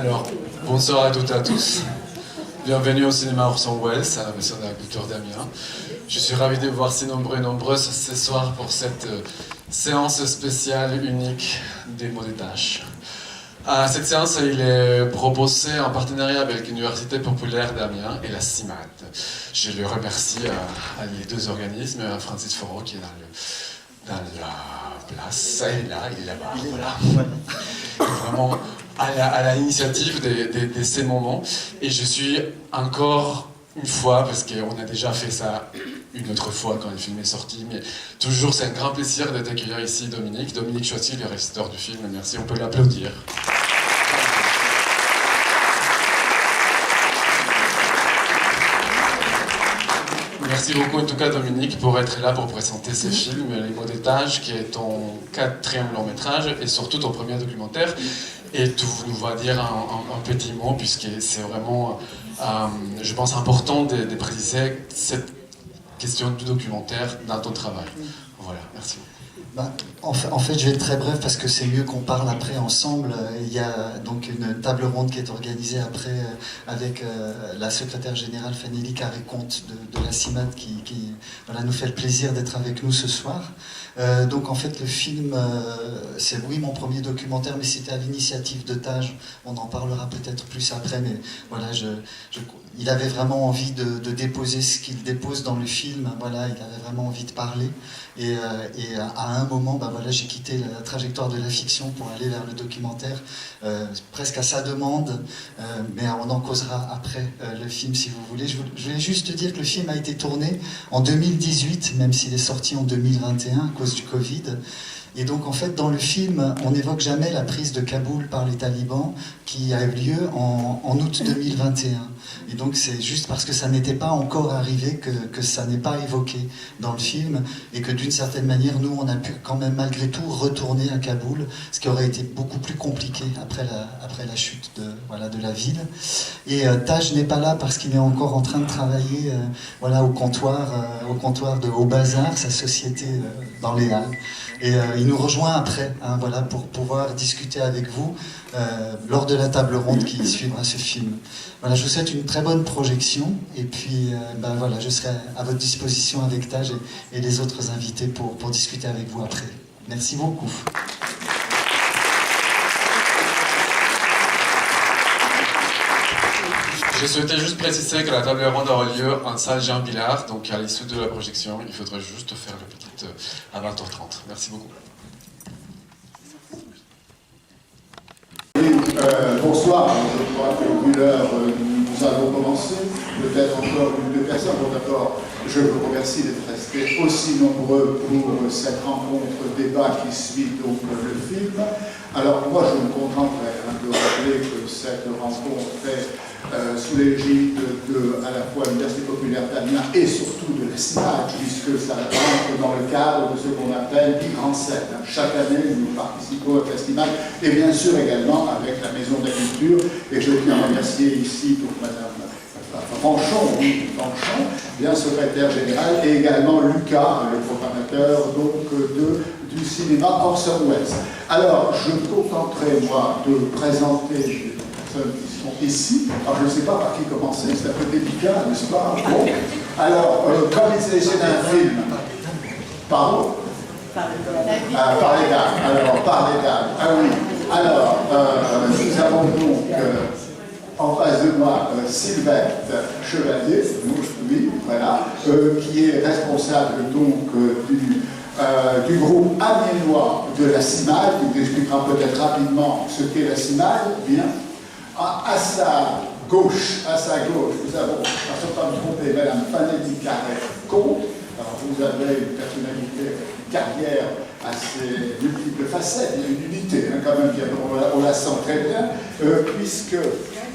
Alors, bonsoir à toutes et à tous. Bienvenue au cinéma Orson Welles, à la maison de la culture d'Amiens. Je suis ravi de vous voir si nombreux et nombreuses ce soir pour cette séance spéciale unique des mots des tâches. Cette séance il est proposée en partenariat avec l'Université populaire d'Amiens et la CIMAD. Je le remercie à les deux organismes, à Francis Foreau qui est dans la place, et là, il est là-bas, voilà. Vraiment à l'initiative de ces moments. Et je suis encore une fois, parce qu'on a déjà fait ça une autre fois quand le film est sorti, mais toujours c'est un grand plaisir de t'accueillir ici, Dominique. Dominique Choisy, le réalisateur du film, merci, on peut l'applaudir. Merci beaucoup en tout cas Dominique pour être là pour présenter ce film, Les mots des tâches, qui est ton 4e long métrage et surtout ton premier documentaire. Et tu nous vas dire un petit mot puisque c'est vraiment, je pense, important de préciser cette question du documentaire dans ton travail. Voilà, merci beaucoup. En fait, je vais être très bref parce que c'est mieux qu'on parle après ensemble. Il y a donc une table ronde qui est organisée après avec la secrétaire générale Fanny Carré-Comte de la CIMAD qui voilà, nous fait le plaisir d'être avec nous ce soir. Donc en fait le film, c'est oui mon premier documentaire, mais c'était à l'initiative de Taj. On en parlera peut-être plus après, mais voilà, il avait vraiment envie de déposer ce qu'il dépose dans le film. Voilà, il avait vraiment envie de parler. Et à un moment, voilà, j'ai quitté la trajectoire de la fiction pour aller vers le documentaire, presque à sa demande, mais on en causera après le film si vous voulez. Je voulais juste dire que le film a été tourné en 2018, même s'il est sorti en 2021 à cause du Covid. Et donc en fait dans le film, on n'évoque jamais la prise de Kaboul par les talibans qui a eu lieu en août 2021. Et donc c'est juste parce que ça n'était pas encore arrivé que ça n'est pas évoqué dans le film et que d'une certaine manière, nous on a pu quand même malgré tout retourner à Kaboul, ce qui aurait été beaucoup plus compliqué après la chute de la ville. Et Taj n'est pas là parce qu'il est encore en train de travailler voilà, au comptoir de Au Bazar, sa société dans les Halles. Et il nous rejoint après, voilà, pour pouvoir discuter avec vous lors de la table ronde qui suivra ce film. Voilà, je vous souhaite une très bonne projection et puis voilà, je serai à votre disposition avec Taj et les autres invités pour discuter avec vous après. Merci beaucoup. Je souhaitais juste préciser que la table ronde aura lieu en salle Jean Billard, donc à l'issue de la projection, il faudrait juste faire le petit à 20h30. Merci beaucoup. Bonsoir, je crois que vu l'heure, nous allons commencer. Peut-être encore une ou deux personnes. Bon, d'abord, je vous remercie d'être restés aussi nombreux pour cette rencontre débat qui suit donc le film. Alors, moi, je me contenterai de rappeler que cette rencontre est sous l'égide à la fois l'Université populaire d'Amiens et surtout de la CIMAD, puisque ça rentre dans le cadre de ce qu'on appelle les grandes scènes. Chaque année, nous participons au festival et bien sûr également avec la Maison de la Culture. Et je tiens à remercier ici donc Madame Fanchon, bien secrétaire général, et également Lucas, le programmateur donc, du cinéma Orson Welles. Alors, je me contenterai, moi, de présenter les personnes qui sont ici. Alors, je ne sais pas par qui commencer, c'est un peu délicat, n'est-ce pas? Bon. Alors, comme il s'agit d'un film... Pardon? Par les dames. Alors, par les dames. Ah oui. Alors, nous avons donc... en face de moi, Sylvette Chevalier, oui, voilà, qui est responsable donc du groupe amiénois de la CIMAD, qui vous expliquera peut-être rapidement ce qu'est la CIMAD. Bien. À sa gauche, nous avons, parce qu'on ne pas me tromper, Madame Fanny Carré-Comte. Alors vous avez une personnalité, une carrière assez multiples facettes, il y a une unité quand même, on la sent très bien, puisque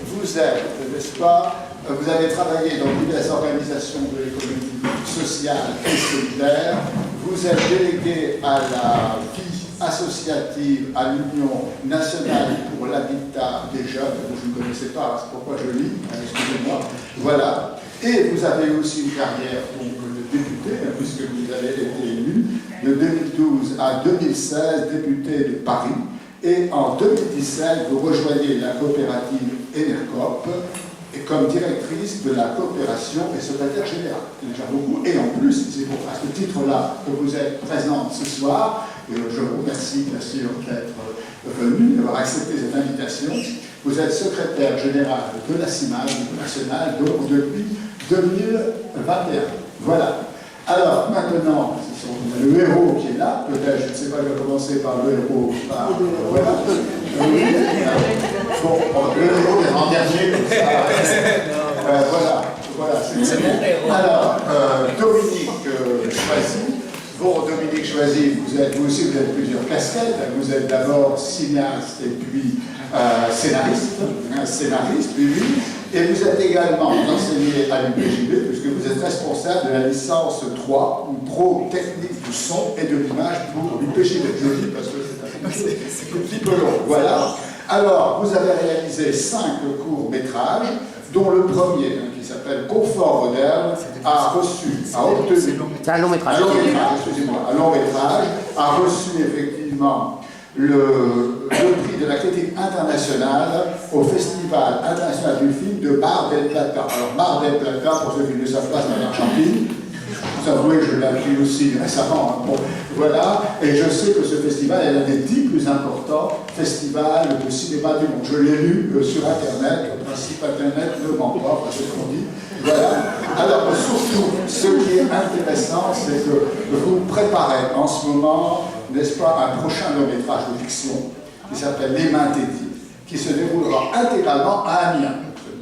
vous êtes, n'est-ce pas, vous avez travaillé dans diverses organisations de l'économie sociale et solidaire, vous êtes délégué à la vie associative à l'Union nationale pour l'habitat des jeunes, je ne connaissais pas, c'est pourquoi je lis, excusez-moi, voilà, et vous avez aussi une carrière donc, de député, puisque vous avez été élu de 2012 à 2016 député de Paris, Et en 2017, vous rejoignez la coopérative Enercop et comme directrice de la coopération et secrétaire générale. C'est déjà beaucoup. Et en plus, c'est pour à ce titre-là que vous êtes présente ce soir. Et je vous remercie bien sûr d'être venu, d'avoir accepté cette invitation. Vous êtes secrétaire général de la CIMAD nationale donc depuis 2021. Voilà. Alors maintenant, c'est le héros qui est là. Peut-être, je ne sais pas, je vais commencer par le héros. Voilà. Bon, le héros est en dernier, comme ça. Voilà, c'est mon héros. Alors, Dominique Choisy. Bon, Dominique Choisy, vous aussi, vous avez plusieurs casquettes. Vous êtes d'abord cinéaste et puis scénariste, oui. Et vous êtes également enseigné à l'UPJB, puisque vous êtes responsable de la licence 3, ou Pro Technique du son et de l'image pour l'UPJB. Je le dis parce que c'est un petit peu long. Voilà. Alors, vous avez réalisé 5 courts-métrages, dont le premier, qui s'appelle Confort moderne, a obtenu... C'est un long métrage. Un long métrage, a reçu effectivement le prix de la critique internationale au Festival international du film de Mar del Plata. Alors, Mar del Plata, pour ceux qui ne le savent pas, c'est en Argentine. Vous avouez que je l'ai appris aussi récemment. Bon, voilà, et je sais que ce festival est l'un des 10 plus importants festivals de cinéma du monde. Je l'ai lu sur Internet, le principe Internet ne ment pas, c'est ce qu'on dit. Voilà. Alors, surtout, ce qui est intéressant, c'est que vous préparez en ce moment, n'est-ce pas, un prochain long-métrage de fiction qui s'appelle Les Mains Tédies, qui se déroulera intégralement à Amiens.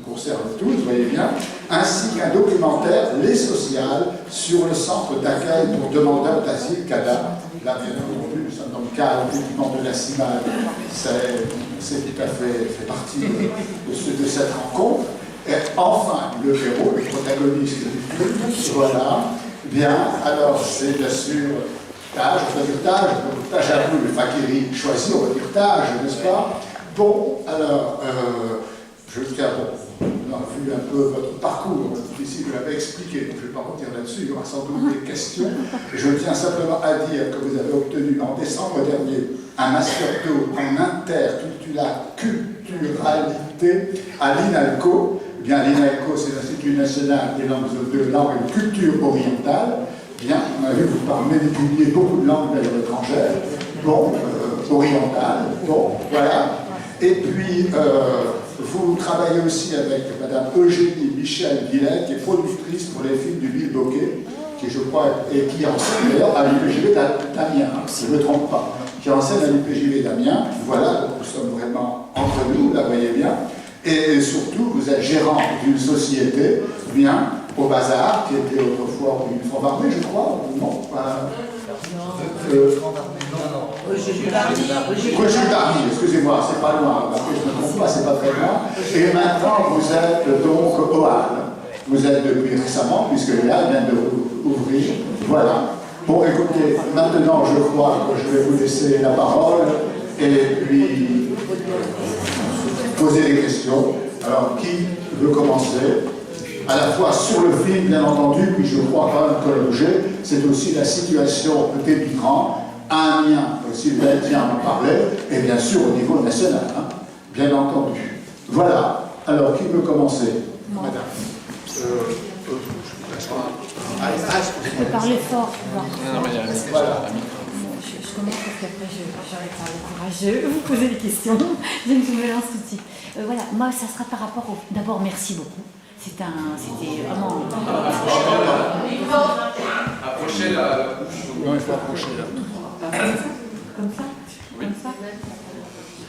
Concerne tous, vous voyez bien, ainsi qu'un documentaire, Les Sociales, sur le centre d'accueil pour demandeurs d'asile CADA. Là, bien entendu, nous sommes dans le cadre effectivement de la CIMAD, c'est tout à fait partie de cette rencontre. Et enfin, le héros, le protagoniste du film, voilà, bien, alors c'est bien sûr Taj, on va dire Taj à vous, le Fakiri Choisy, on va dire Taj, n'est-ce pas? Bon, alors, je tiens, on a vu un peu votre parcours, ici vous l'avez expliqué, donc je ne vais pas revenir là-dessus, il y aura sans doute des questions. Je tiens simplement à dire que vous avez obtenu en décembre dernier un Master 2 en interculturalité à l'INALCO. Eh bien, l'INALCO, c'est l'Institut national des langues de langue et de culture orientale. Bien, on a vu que vous manipuliez beaucoup de langues d'ailleurs étrangères, bon, orientales, bon, voilà. Et puis, vous travaillez aussi avec Madame Eugénie Michel-Guillet, qui est productrice pour les films du Bill Bocquet, qui, je crois, et qui enseigne d'ailleurs à l'UPJB d'Amiens, si je ne me trompe pas, qui enseigne à l'UPJB d'Amiens. Voilà, donc nous sommes vraiment entre nous, là, vous voyez bien. Et surtout, vous êtes gérant d'une société, bien, au Bazar, qui était autrefois une forme armée, je crois, non? Jules Darny, excusez-moi, c'est pas loin, après je ne me trompe pas, c'est pas très loin. Et maintenant, vous êtes donc au Halles. Vous êtes depuis récemment, puisque là, vient d'ouvrir. Voilà. Bon, écoutez, maintenant, je crois que je vais vous laisser la parole, et puis poser des questions. Alors, qui veut commencer? À la fois sur le film, bien entendu, puis je crois quand même que l'objet, c'est aussi la situation des migrants, à Amiens, Sylvain en parlait, et bien sûr au niveau national, hein, bien entendu. Voilà. Alors, qui veut commencer? Madame. Je peux parler fort, Non, mais il y a voilà. je commence parce qu'après j'aurais parlé courageux, vous posez des questions, je me lance tout de suite. Voilà, moi ça sera par rapport au... D'abord, merci beaucoup. C'était vraiment... Approchez la bouche. Non, il faut approcher là. Comme ça? Oui. Comme ça?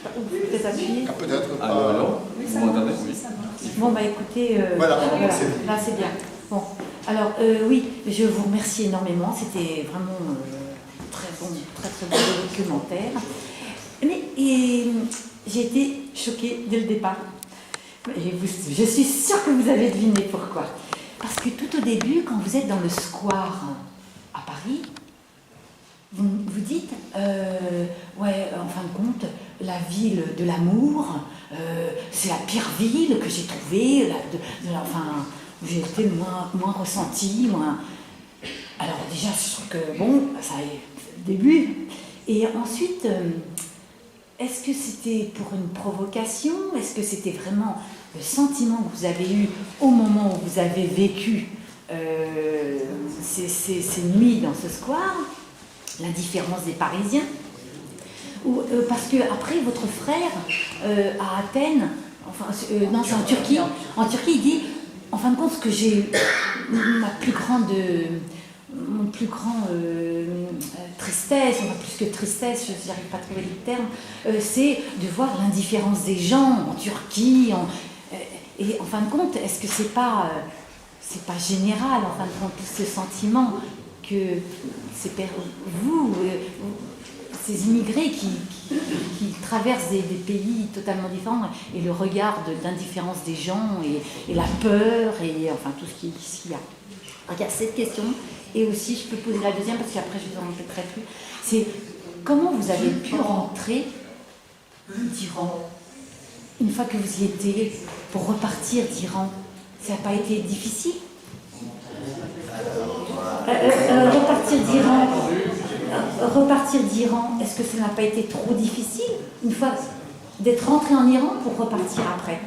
Peut-être appuyer? Peut-être pas. Alors, vous m'entendez? Oui. Bon, bah écoutez, Voilà, là c'est bien. Bon, alors oui, je vous remercie énormément, c'était vraiment très bon documentaire. Mais j'ai été choquée dès le départ. Et je suis sûre que vous avez deviné pourquoi. Parce que tout au début, quand vous êtes dans le square à Paris, vous dites, ouais, en fin de compte, la ville de l'amour, c'est la pire ville que j'ai trouvée, enfin, où j'ai été moins ressentie, moins... Alors déjà, je trouve que, bon, ça est le début. Et ensuite, est-ce que c'était pour une provocation? Est-ce que c'était vraiment le sentiment que vous avez eu au moment où vous avez vécu ces nuits dans ce square, l'indifférence des Parisiens? Ou, parce que après votre frère à Athènes, enfin non c'est en Turquie, il dit en fin de compte ce que j'ai mon plus grand tristesse, enfin plus que tristesse, je n'arrive pas à trouver le terme, c'est de voir l'indifférence des gens en Turquie, et en fin de compte, est-ce que c'est pas général en fin de compte ce sentiment que ces immigrés qui traversent des pays totalement différents, et le regard d'indifférence des gens, et la peur, et enfin tout ce qu'il y a. Donc, il y a cette question, et aussi je peux poser la deuxième, parce qu'après je vous en répéterai plus, c'est comment vous avez pu rentrer d'Iran, une fois que vous y étiez, pour repartir d'Iran? Ça n'a pas été difficile? Repartir d'Iran, est-ce que ça n'a pas été trop difficile, une fois d'être rentré en Iran pour repartir après?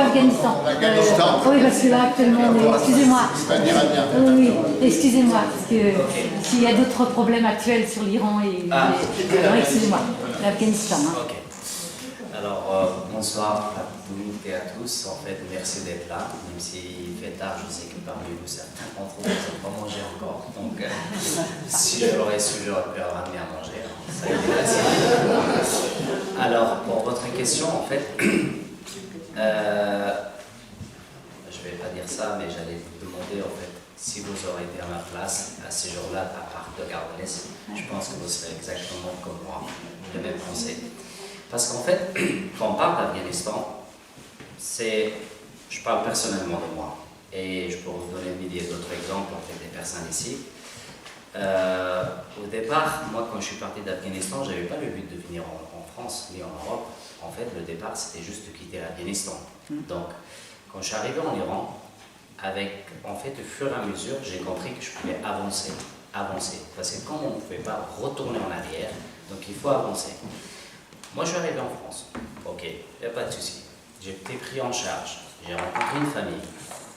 Afghanistan. Oui, parce que là actuellement, excusez-moi. Oui, excusez-moi, parce que s'il y a d'autres problèmes actuels sur l'Iran alors, excusez-moi, l'Afghanistan. Ok. Alors, bonsoir à toutes et à tous. En fait, merci d'être là. Même s'il fait tard, je sais que parmi vous, certains d'entre vous n'ont pas mangé encore. Donc, si je l'aurais su, j'aurais pu leur ramener à manger. Ça a été facile. Alors, pour votre question, en fait, je ne vais pas dire ça, mais j'allais vous demander, en fait, si vous aurez été à ma place à ce jour-là, à part de Gare de l'Est, je pense que vous serez exactement comme moi, le même français. Parce qu'en fait, quand on parle d'Afghanistan, je parle personnellement de moi. Et je peux vous donner des milliers d'autres exemples, en fait, des personnes ici. Au départ, moi, quand je suis parti d'Afghanistan, je n'avais pas le but de venir en France ni en Europe. En fait, le départ, c'était juste de quitter l'Afghanistan. Donc, quand je suis arrivé en Iran, en fait, au fur et à mesure, j'ai compris que je pouvais avancer. Parce que comme on ne pouvait pas retourner en arrière, donc il faut avancer. Moi, je suis arrivé en France. Ok, il n'y a pas de souci. J'ai été pris en charge. J'ai rencontré une famille.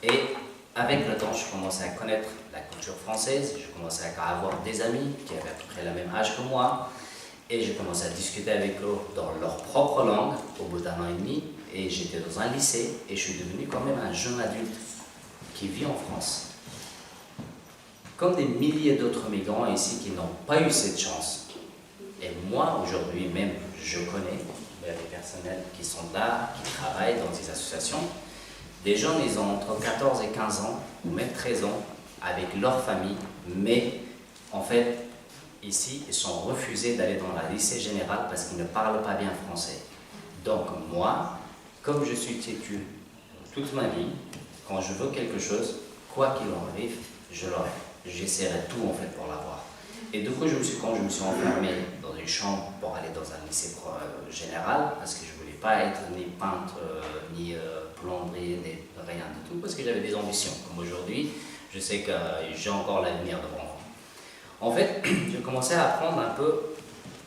Et avec le temps, je commençais à connaître la culture française. Je commençais à avoir des amis qui avaient à peu près le même âge que moi. Et j'ai commencé à discuter avec eux dans leur propre langue au bout d'1 an et demi. Et j'étais dans un lycée et je suis devenu quand même un jeune adulte qui vit en France. Comme des milliers d'autres migrants ici qui n'ont pas eu cette chance. Et moi, aujourd'hui même, je connais des personnels qui sont là, qui travaillent dans des associations. Des jeunes, ils ont entre 14 et 15 ans, ou même 13 ans, avec leur famille, mais en fait, ici, ils sont refusés d'aller dans la lycée générale parce qu'ils ne parlent pas bien français. Donc moi, comme je suis têtu toute ma vie, quand je veux quelque chose, quoi qu'il en arrive, je l'aurai. J'essaierai tout en fait pour l'avoir. Et du coup, quand je me suis enfermé dans une chambre pour aller dans un lycée général, parce que je ne voulais pas être ni peintre, ni plombier, ni rien du tout, parce que j'avais des ambitions. Comme aujourd'hui, je sais que j'ai encore l'avenir devant moi. En fait, j'ai commencé à apprendre un peu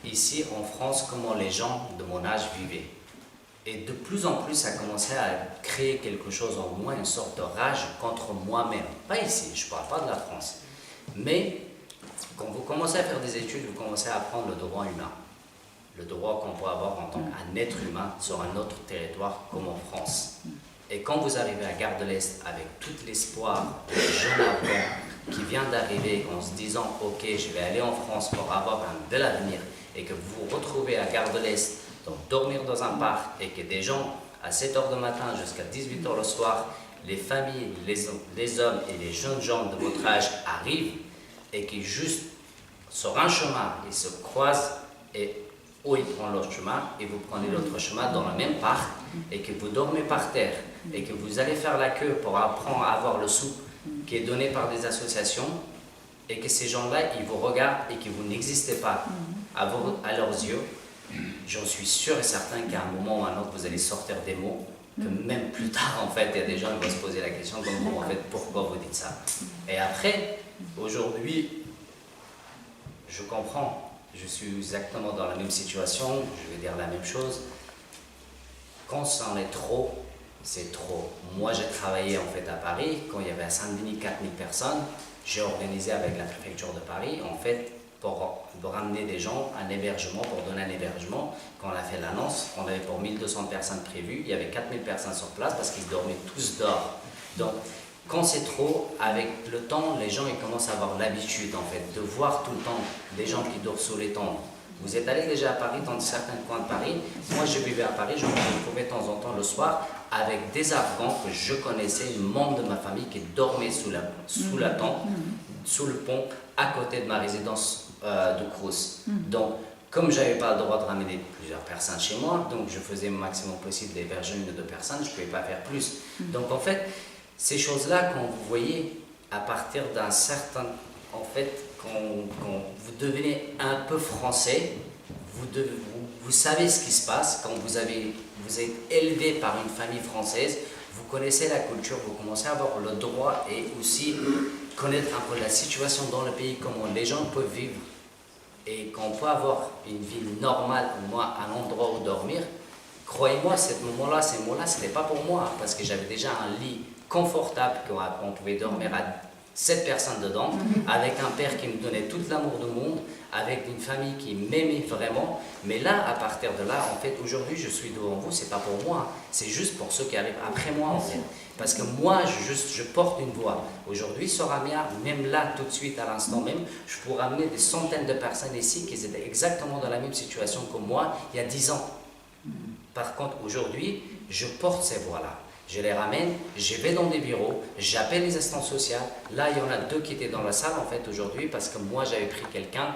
ici en France comment les gens de mon âge vivaient. Et de plus en plus, ça commençait à créer quelque chose en moi, une sorte de rage contre moi-même. Pas ici, je ne parle pas de la France. Mais quand vous commencez à faire des études, vous commencez à apprendre le droit humain. Le droit qu'on peut avoir en tant qu'un être humain sur un autre territoire comme en France. Et quand vous arrivez à Gare de l'Est avec tout l'espoir de jeunes Afghans qui vient d'arriver en se disant « Ok, je vais aller en France pour avoir un bel avenir » et que vous vous retrouvez à Gare de l'Est, donc dormir dans un parc et que des gens à 7h du matin jusqu'à 18h le soir, les familles, les hommes et les jeunes gens de votre âge arrivent et qui juste sur un chemin, ils se croisent et ou ils prennent l'autre chemin et vous prenez l'autre chemin dans le même parc et que vous dormez par terre et que vous allez faire la queue pour apprendre à avoir le sou qui est donné par des associations et que ces gens-là, ils vous regardent et que vous n'existez pas à leurs yeux, j'en suis sûr et certain qu'à un moment ou à un autre, vous allez sortir des mots que même plus tard, en fait, il y a des gens qui vont se poser la question comme vous, en fait, pourquoi vous dites ça? Et après, aujourd'hui, je comprends, je suis exactement dans la même situation, je vais dire la même chose. Quand c'en est trop, c'est trop. Moi, j'ai travaillé en fait à Paris, quand il y avait à Saint-Denis 4000 personnes, j'ai organisé avec la préfecture de Paris, en fait, pour ramener des gens un hébergement, pour donner un hébergement. Quand on a fait l'annonce, on avait pour 1200 personnes prévues, il y avait 4000 personnes sur place parce qu'ils dormaient tous dehors. Donc, quand c'est trop, avec le temps, les gens ils commencent à avoir l'habitude en fait de voir tout le temps des gens qui dorment sous les tentes. Vous êtes allé déjà à Paris, dans certains coins de Paris. Moi, je vivais à Paris, je me retrouvais de temps en temps le soir avec des Afghans que je connaissais, membres de ma famille qui dormaient sous la tente, sous le pont, à côté de ma résidence de Crous. Donc, comme je n'avais pas le droit de ramener plusieurs personnes chez moi, donc je faisais le maximum possible d'héberger 1 ou 2 personnes, je ne pouvais pas faire plus. Donc, en fait, ces choses-là, quand vous voyez, à partir d'un certain... En fait, quand vous devenez un peu français, vous savez ce qui se passe quand vous êtes élevé par une famille française, vous connaissez la culture, vous commencez à avoir le droit et aussi connaître un peu la situation dans le pays, comment les gens peuvent vivre et qu'on peut avoir une vie normale, au moins un endroit où dormir. Croyez-moi, ces moments-là, ce n'était pas pour moi parce que j'avais déjà un lit confortable qu'on pouvait dormir à 7 personnes dedans, avec un père qui me donnait tout l'amour du monde, avec une famille qui m'aimait vraiment. Mais là, à partir de là, en fait, aujourd'hui, je suis devant vous, c'est pas pour moi, c'est juste pour ceux qui arrivent après moi, en fait. Parce que moi, je porte une voix. Aujourd'hui, sur Amiens, même là, tout de suite, à l'instant même, je pourrais amener des centaines de personnes ici qui étaient exactement dans la même situation que moi, il y a 10 ans. Par contre, aujourd'hui, je porte ces voix-là. Je les ramène, je vais dans des bureaux, j'appelle les assistantes sociales. Là, il y en a 2 qui étaient dans la salle, en fait, aujourd'hui, parce que moi, j'avais pris quelqu'un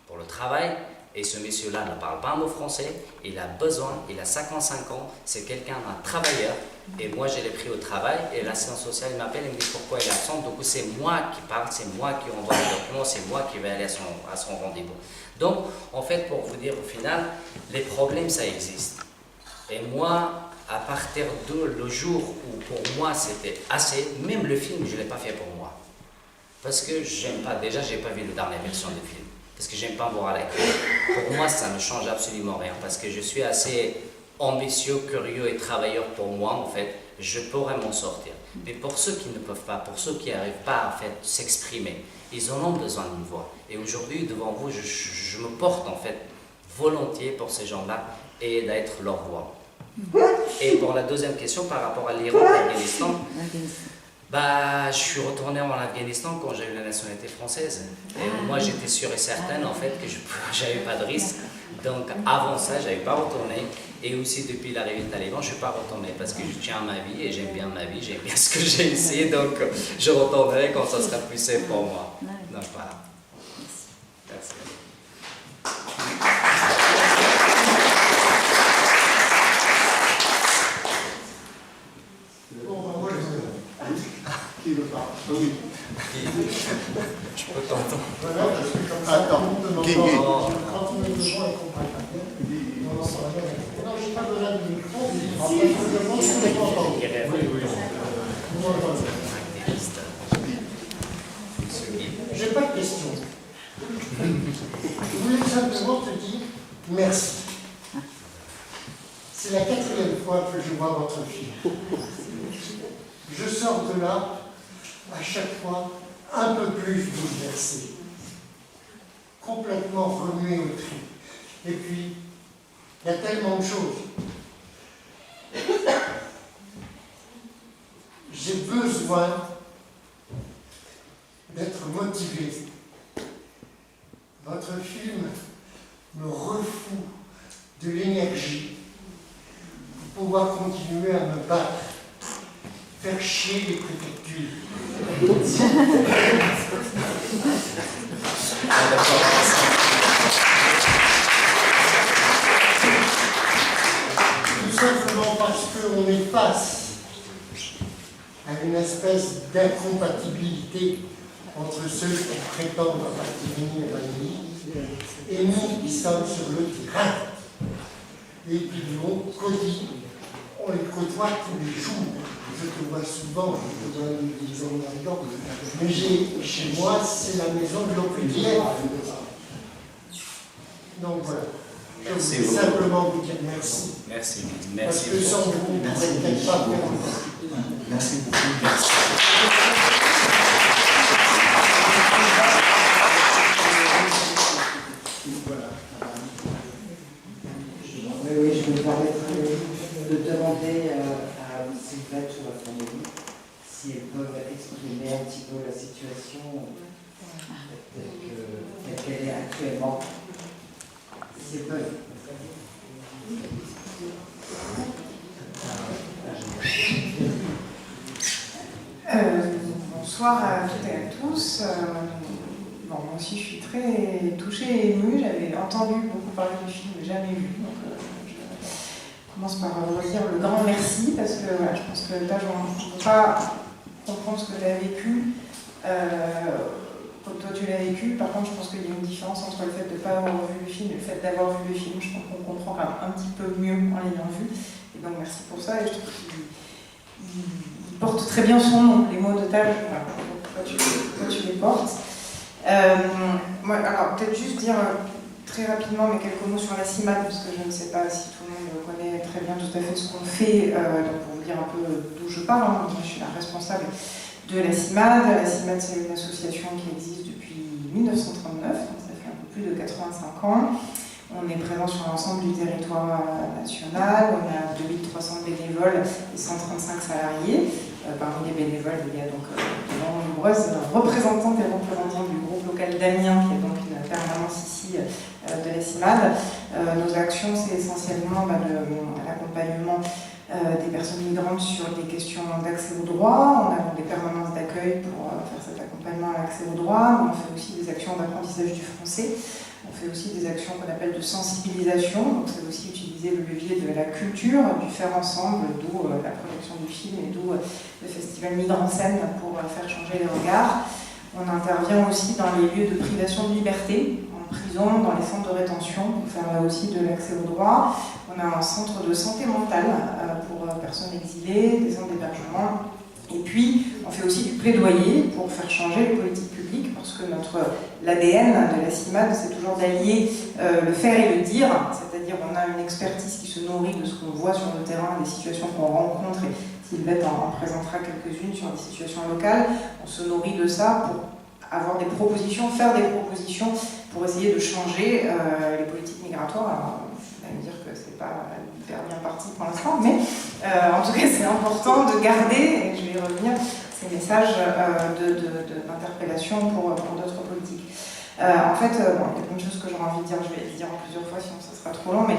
pour le travail, et ce monsieur-là ne parle pas un mot français, il a besoin, il a 55 ans, c'est quelqu'un, un travailleur, et moi, je l'ai pris au travail, et l'assistante sociale m'appelle, il me dit pourquoi il est absent. Donc, c'est moi qui parle, c'est moi qui envoie les documents, c'est moi qui vais aller à son rendez-vous. Donc, en fait, pour vous dire, au final, les problèmes, ça existe. Et moi, à partir de le jour où pour moi c'était assez, même le film je ne l'ai pas fait pour moi. Parce que j'aime pas, déjà j'ai pas vu la dernière version du film. Parce que j'aime pas me voir à l'écran. Pour moi ça ne change absolument rien. Parce que je suis assez ambitieux, curieux et travailleur pour moi en fait. Je pourrais m'en sortir. Mais pour ceux qui ne peuvent pas, pour ceux qui n'arrivent pas à fait s'exprimer, ils en ont besoin d'une voix. Et aujourd'hui devant vous, je me porte en fait volontiers pour ces gens-là et d'être leur voix. Et pour la deuxième question par rapport à l'Iran et l'Afghanistan, je suis retourné en Afghanistan quand j'ai eu la nationalité française. Et moi j'étais sûre et certaine en fait que je n'avais pas de risque. Donc avant ça, je n'avais pas retourné. Et aussi depuis l'arrivée des talibans, je ne suis pas retourné parce que je tiens à ma vie et j'aime bien ma vie, j'aime bien ce que j'ai ici. Donc je retournerai quand ça sera plus safe pour moi. Donc voilà. Merci. Qui veut pas? Oui. Je peux t'entendre. Voilà, je suis comme ça. Attends, Guy. Quand on est devant et qu'on parle pas bien, on s'en va bien. Non, je n'ai pas besoin de micro, mais je pense que je m'entends. Vous m'entendez? J'ai pas de questions. Je voulais simplement te dire merci. C'est la 4e fois que je vois votre film. Je sors de là, à chaque fois, un peu plus bouleversé, complètement remué au tripes. Et puis, il y a tellement de choses. J'ai besoin d'être motivé. Votre film me refoue de l'énergie pour pouvoir continuer à me battre, faire chier les préfectures. Tout simplement parce qu'on est face à une espèce d'incompatibilité entre ceux qui prétendent appartenir à l'Église et nous qui sommes sur le terrain et qui disons qu'aussi on les côtoie tous les jours. Je te vois souvent, je te vois des journées dedans. Mais chez moi, c'est la maison de l'OQDF. Donc voilà. Je voulais simplement vous dire merci. Merci. Parce que sans vous, on ne pourrait peut-être pas faire. Merci beaucoup. Oui, je me permettrai de demander à Sylvette ou à Frédéric si elles peuvent exprimer un petit peu la situation telle qu'elle est actuellement. Si elles peuvent. Bonsoir à toutes et à tous. Bon, moi aussi, je suis très touchée et émue. J'avais entendu beaucoup parler du film, mais jamais vu. Donc, je commence par redire le grand merci, parce que voilà, je pense que là, je ne peux pas comprendre ce que tu as vécu comme toi tu l'as vécu. Par contre, je pense qu'il y a une différence entre le fait de ne pas avoir vu le film et le fait d'avoir vu le film. Je pense qu'on comprend quand même un petit peu mieux en l'ayant vu. Et donc, merci pour ça. Et je trouve qu'il porte très bien son nom, les mots de table. Voilà, toi, tu les portes. Moi, alors, peut-être juste dire très rapidement, mais quelques mots sur la CIMAD, parce que je ne sais pas si tout le monde connaît très bien tout à fait ce qu'on fait. Donc, pour vous dire un peu d'où je parle, hein, moi, je suis la responsable de la CIMAD. La CIMAD, c'est une association qui existe depuis 1939, donc ça fait un peu plus de 85 ans. On est présent sur l'ensemble du territoire national, on a 2300 bénévoles et 135 salariés. Parmi les bénévoles, il y a donc de nombreuses représentantes et représentants du groupe local d'Amiens, qui est donc une permanence ici de la CIMAD. Nos actions, c'est essentiellement l'accompagnement des personnes migrantes sur des questions d'accès aux droits. On a donc des permanences d'accueil pour faire cet accompagnement à l'accès aux droits, mais on fait aussi des actions d'apprentissage du français. On fait aussi des actions qu'on appelle de sensibilisation, donc c'est aussi utiliser le levier de la culture, du faire ensemble, d'où la projection du film et d'où le festival Migre en scène pour faire changer les regards. On intervient aussi dans les lieux de privation de liberté, en prison, dans les centres de rétention, pour faire là aussi de l'accès aux droits. On a un centre de santé mentale pour personnes exilées, des centres d'hébergement. Et puis, on fait aussi du plaidoyer pour faire changer les politiques publiques, parce que l'ADN de la CIMAD, c'est toujours d'allier le faire et le dire, c'est-à-dire on a une expertise qui se nourrit de ce qu'on voit sur le terrain, des situations qu'on rencontre, et Sylvette en présentera quelques-unes sur des situations locales. On se nourrit de ça pour avoir des propositions, faire des propositions pour essayer de changer les politiques migratoires. Alors, vous allez me dire que c'est pas hyper bien parti pour l'instant, mais en tout cas c'est important de garder, et je vais y revenir, ces messages d'interpellation pour d'autres politiques. En fait, il y a plein de choses que j'aurais envie de dire, je vais les dire en plusieurs fois sinon ça sera trop long, mais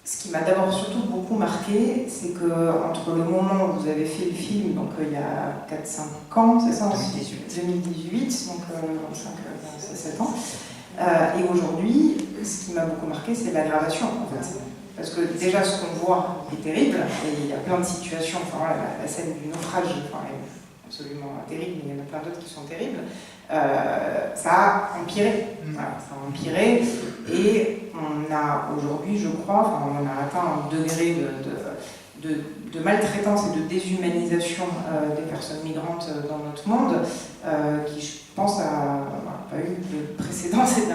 ce qui m'a d'abord surtout beaucoup marqué, c'est qu'entre le moment où vous avez fait le film, donc il y a 4-5 ans, c'est ça, 2018, donc 25-7 ans, et aujourd'hui, ce qui m'a beaucoup marqué, c'est l'aggravation en fait. Parce que déjà, ce qu'on voit est terrible, et il y a plein de situations, enfin la scène du naufrage est absolument terrible, mais il y en a plein d'autres qui sont terribles. Ça a empiré. Voilà, ça a empiré, et on a aujourd'hui, je crois, on a atteint un degré de maltraitance et de déshumanisation des personnes migrantes dans notre monde, qui, je pense, n'a pas eu de précédent ces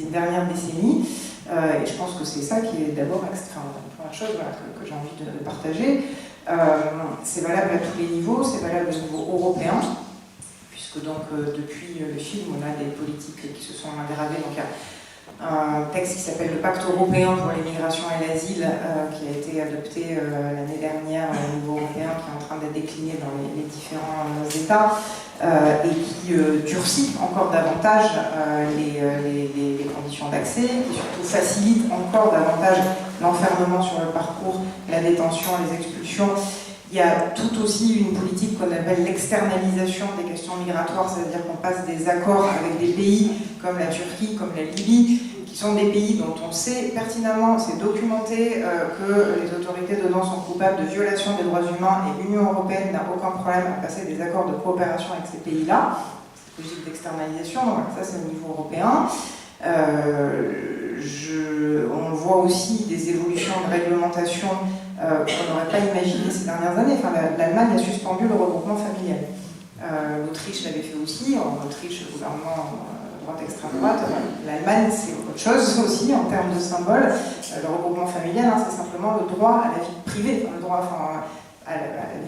dernières décennies. Et je pense que c'est ça qui est d'abord la première chose que j'ai envie de partager. C'est valable à tous les niveaux, c'est valable au niveau européen, puisque donc depuis le film, on a des politiques qui se sont aggravées. Donc il y a un texte qui s'appelle le Pacte européen pour les migrations et l'asile, qui a été adopté l'année dernière au niveau européen, qui est en train d'être décliné dans les différents États, et qui durcit encore davantage les conditions d'accès, qui surtout facilite encore davantage l'enfermement sur le parcours, la détention, les expulsions. Il y a tout aussi une politique qu'on appelle l'externalisation des questions migratoires, c'est-à-dire qu'on passe des accords avec des pays comme la Turquie, comme la Libye, qui sont des pays dont on sait pertinemment, c'est documenté, que les autorités dedans sont coupables de violation des droits humains, et l'Union européenne n'a aucun problème à passer des accords de coopération avec ces pays-là. C'est une politique d'externalisation, donc ça c'est au niveau européen. on voit aussi des évolutions de réglementation qu'on n'aurait pas imaginé ces dernières années. Enfin, l'Allemagne a suspendu le regroupement familial. L'Autriche l'avait fait aussi. En Autriche, le gouvernement droite extrême droite. L'Allemagne, c'est autre chose aussi en termes de symbole. Le regroupement familial, c'est simplement le droit à la vie privée. Le droit, à la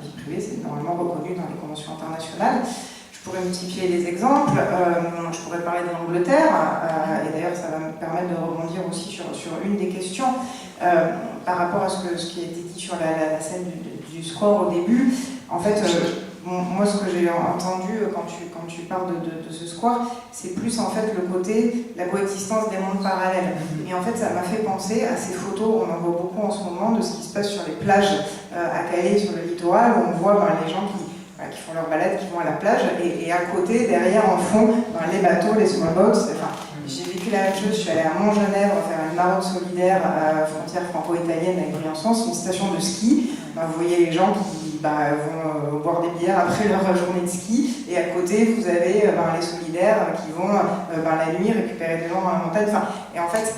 vie privée, c'est normalement reconnu dans les conventions internationales. Je pourrais multiplier les exemples. Je pourrais parler de l'Angleterre. Et d'ailleurs, ça va me permettre de rebondir aussi sur une des questions par rapport à ce qui a été dit sur la scène du score au début. En fait, moi, ce que j'ai entendu quand tu parles de ce score, c'est plus en fait le côté, la coexistence des mondes parallèles. Et en fait, ça m'a fait penser à ces photos, on en voit beaucoup en ce moment, de ce qui se passe sur les plages à Calais, sur le littoral, où on voit les gens qui font leur balade, qui vont à la plage, et à côté, derrière, en fond, les bateaux, les small boats. Enfin, j'ai vécu la même chose, je suis allée à Montgenèvre faire une maraude solidaire à la frontière franco-italienne avec Briançon, c'est une station de ski. Vous voyez les gens qui vont boire des bières après leur journée de ski, et à côté, vous avez les solidaires qui vont la nuit récupérer des gens dans la montagne. Enfin, et en fait,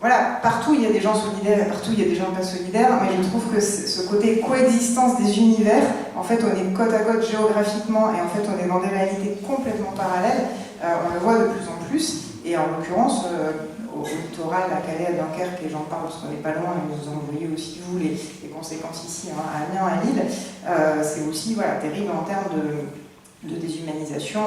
voilà, partout il y a des gens solidaires et partout il y a des gens pas solidaires, mais je trouve que ce côté coexistence des univers, en fait on est côte à côte géographiquement et en fait on est dans des réalités complètement parallèles, on le voit de plus en plus, et en l'occurrence au littoral, à Calais, à Dunkerque, et j'en parle parce qu'on n'est pas loin, et vous en voyez aussi vous les conséquences ici à Amiens, à Lille, c'est aussi terrible en termes de déshumanisation.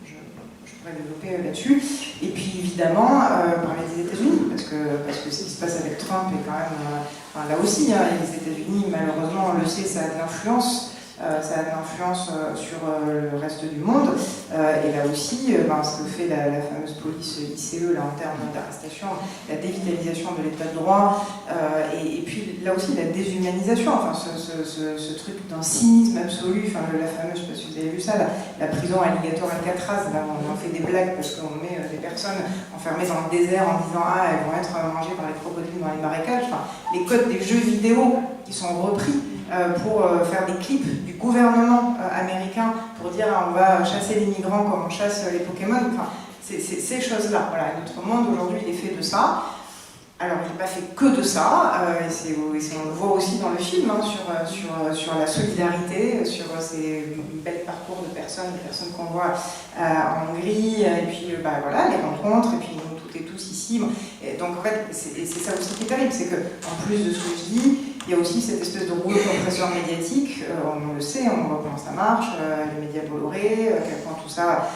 Je pourrais développer là-dessus. Et puis évidemment, parler des États-Unis, parce que ce qui se passe avec Trump est quand même, là aussi, les États-Unis, malheureusement, on le sait, ça a de l'influence. Sur le reste du monde. Et là aussi, ce que fait la fameuse police ICE en termes d'arrestation, la dévitalisation de l'état de droit, et puis là aussi la déshumanisation, ce truc d'un cynisme absolu, la fameuse, je ne sais pas si vous avez vu ça, la prison alligator Alcatraz, là on en fait des blagues parce qu'on met des personnes enfermées dans le désert en disant elles vont être mangées par les crocodiles dans les marécages. Les codes des jeux vidéo qui sont repris pour faire des clips du gouvernement américain pour dire on va chasser les migrants comme on chasse les Pokémon. C'est ces choses-là. Voilà. Notre monde aujourd'hui il est fait de ça. Alors il n'est pas fait que de ça, on le voit aussi dans le film, sur la solidarité, sur ces belles parcours de personnes, les personnes qu'on voit en Hongrie, et puis les rencontres, et puis nous toutes et tous ici. Et donc en fait, c'est ça aussi qui est terrible, c'est qu'en plus de ce que je dis, il y a aussi cette espèce de rouleau compresseur médiatique, on le sait, on voit comment ça marche, les médias Bolloré, à quel point tout ça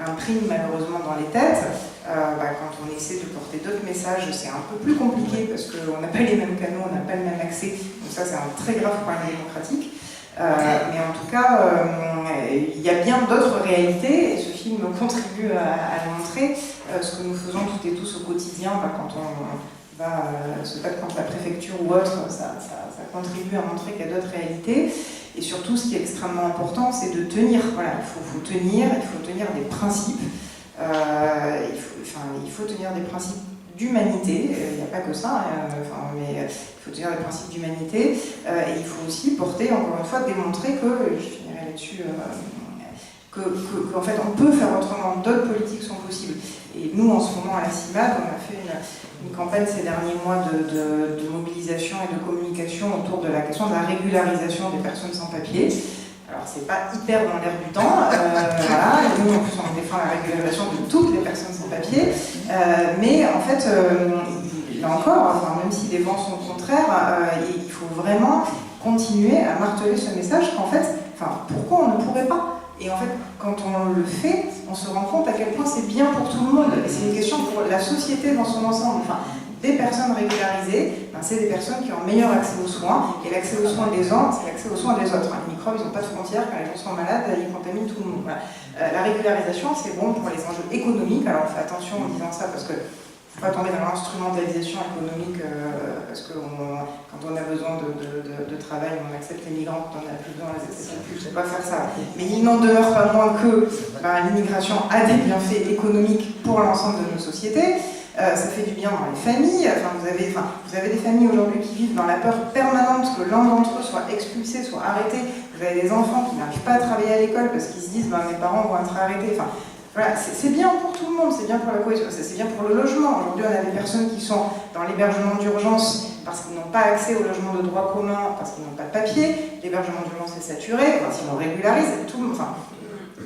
imprime malheureusement dans les têtes. Quand on essaie de porter d'autres messages, c'est un peu plus compliqué parce qu'on n'a pas les mêmes canaux, on n'a pas le même accès. Donc ça, c'est un très grave problème démocratique. Mais en tout cas, il y a bien d'autres réalités et ce film contribue à le montrer. Ce que nous faisons toutes et tous au quotidien, quand on va se battre contre la préfecture ou autre, ça contribue à montrer qu'il y a d'autres réalités. Et surtout, ce qui est extrêmement important, c'est de tenir. Voilà, il faut tenir des principes. Il faut tenir des principes d'humanité, il n'y a pas que ça, mais il faut tenir des principes d'humanité, et il faut aussi porter, encore une fois, démontrer que, je finirai là-dessus, qu'en fait on peut faire autrement, d'autres politiques sont possibles. Et nous, en ce moment, à la CIMAD, on a fait une campagne ces derniers mois de mobilisation et de communication autour de la question de la régularisation des personnes sans papier. Alors, c'est pas hyper dans l'air du temps, voilà, et nous, en plus, on défend la régularisation de toutes les personnes sans papier, mais en fait, là encore, même si les vents sont contraires, il faut vraiment continuer à marteler ce message qu'en fait, pourquoi on ne pourrait pas? Et en fait, quand on le fait, on se rend compte à quel point c'est bien pour tout le monde, et c'est une question pour la société dans son ensemble. Des personnes régularisées, c'est des personnes qui ont un meilleur accès aux soins, et l'accès aux soins des uns, c'est l'accès aux soins des autres. Les microbes, ils n'ont pas de frontières, quand les gens sont malades, ils contaminent tout le monde. Voilà. La régularisation, c'est bon pour les enjeux économiques, alors on fait attention en disant ça, parce que il ne faut pas tomber dans l'instrumentalisation économique, parce que quand on a besoin de travail, on accepte les migrants, quand on n'a plus besoin, on les accepte plus, il ne faut pas faire ça. Mais il n'en demeure pas moins que l'immigration a des bienfaits économiques pour l'ensemble de nos sociétés. Ça fait du bien dans les familles. Vous avez des familles aujourd'hui qui vivent dans la peur permanente que l'un d'entre eux soit expulsé, soit arrêté. Vous avez des enfants qui n'arrivent pas à travailler à l'école parce qu'ils se disent mes parents vont être arrêtés. voilà, c'est bien pour tout le monde, c'est bien pour la cohésion, c'est bien pour le logement. Aujourd'hui, on a des personnes qui sont dans l'hébergement d'urgence parce qu'ils n'ont pas accès au logement de droit commun, parce qu'ils n'ont pas de papier. L'hébergement d'urgence est saturé, enfin, si on régularise, enfin,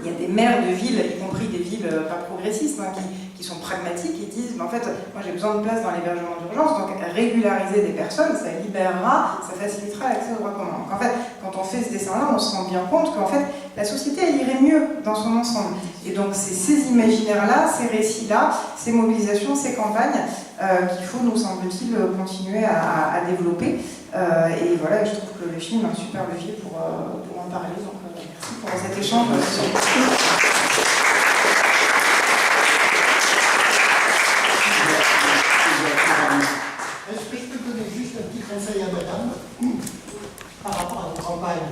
il y a des maires de villes, y compris des villes pas progressistes, hein, qui sont pragmatiques et disent, mais en fait, moi j'ai besoin de place dans l'hébergement d'urgence, donc régulariser des personnes, ça libérera, ça facilitera l'accès au droit commun. Donc en fait, quand on fait ce dessin-là, on se rend bien compte qu'en fait, la société, elle irait mieux dans son ensemble. Et donc c'est ces imaginaires-là, ces récits-là, ces mobilisations, ces campagnes qu'il faut, nous semble-t-il, continuer à développer. Et voilà, je trouve que le film est un super levier pour en parler. Donc merci pour cet échange. Est-ce que je peux donner juste un petit conseil à madame par rapport à une campagne?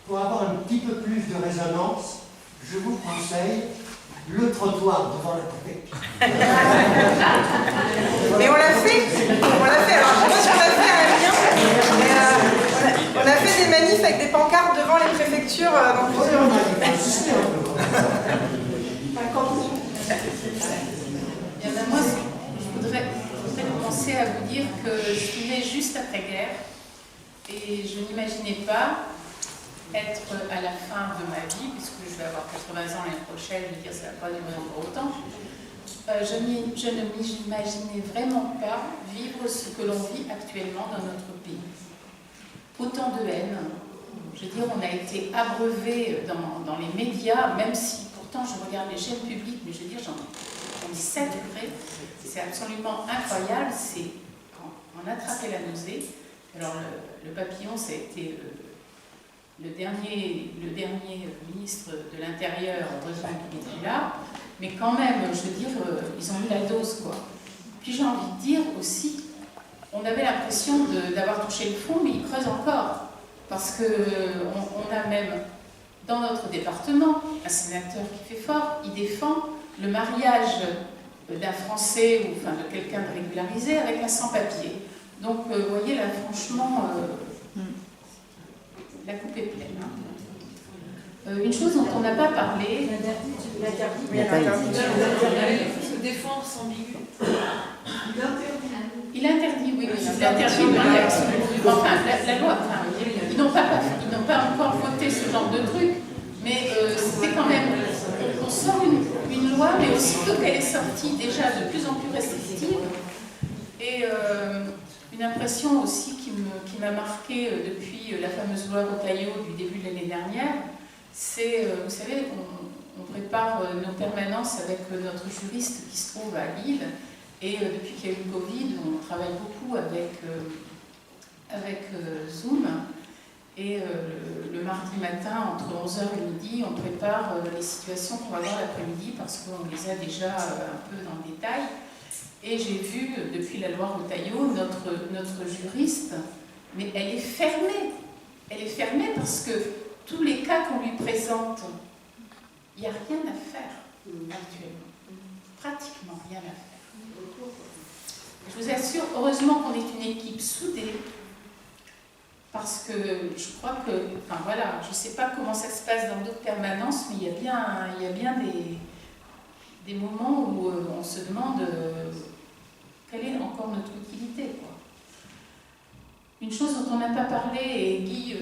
Pour avoir un petit peu plus de résonance, je vous conseille le trottoir devant la préfecture. Mais on l'a fait. Alors je sais pas si on a fait un lien. On a fait des manifs avec des pancartes devant les préfectures dans plusieurs villes. Moi, je voudrais commencer à vous dire que je suis née juste après-guerre et je n'imaginais pas être à la fin de ma vie, puisque je vais avoir 80 ans l'année prochaine, je veux dire, ça ne va pas durer encore autant. Je ne m'imaginais vraiment pas vivre ce que l'on vit actuellement dans notre pays. Autant de haine. Je veux dire, on a été abreuvé dans les médias, même si pourtant je regarde les chaînes publiques, mais je veux dire, j'en ai saturé. C'est absolument incroyable. C'est quand on attrapait la nausée. Alors le papillon, ça a été le dernier ministre de l'Intérieur, heureusement qu'il n'est plus là, mais quand même, je veux dire, ils ont eu la dose, quoi. Puis j'ai envie de dire aussi, on avait l'impression d'avoir touché le fond, mais ils creusent encore, parce qu'on a même, dans notre département, un sénateur qui fait fort, il défend le mariage d'un Français, ou enfin de quelqu'un de régularisé, avec un sans-papier. Donc, vous voyez, là, franchement... la coupe est pleine. Hein. Une chose dont on n'a pas parlé, se défendre sans ambigu. Il interdit, oui, il interdit, enfin, la loi, enfin, ils n'ont pas encore voté ce genre de truc, mais c'était quand même, on sort une loi, mais aussitôt qu'elle est sortie, déjà de plus en plus restrictive, et une impression aussi qui m'a marquée depuis la fameuse loi Retailleau du début de l'année dernière, c'est, vous savez, on prépare nos permanences avec notre juriste qui se trouve à Lille, et depuis qu'il y a eu le Covid, on travaille beaucoup avec Zoom, et le mardi matin, entre 11h et midi, on prépare les situations qu'on va voir l'après-midi, parce qu'on les a déjà un peu dans le détail. Et j'ai vu, depuis la loi Retailleau, notre juriste, mais elle est fermée. Elle est fermée parce que tous les cas qu'on lui présente, il n'y a rien à faire actuellement. Pratiquement rien à faire. Je vous assure, heureusement qu'on est une équipe soudée, parce que je crois que, enfin voilà, je ne sais pas comment ça se passe dans d'autres permanences, mais il y a bien des moments où on se demande quelle est encore notre utilité, quoi. Une chose dont on n'a pas parlé, et Guy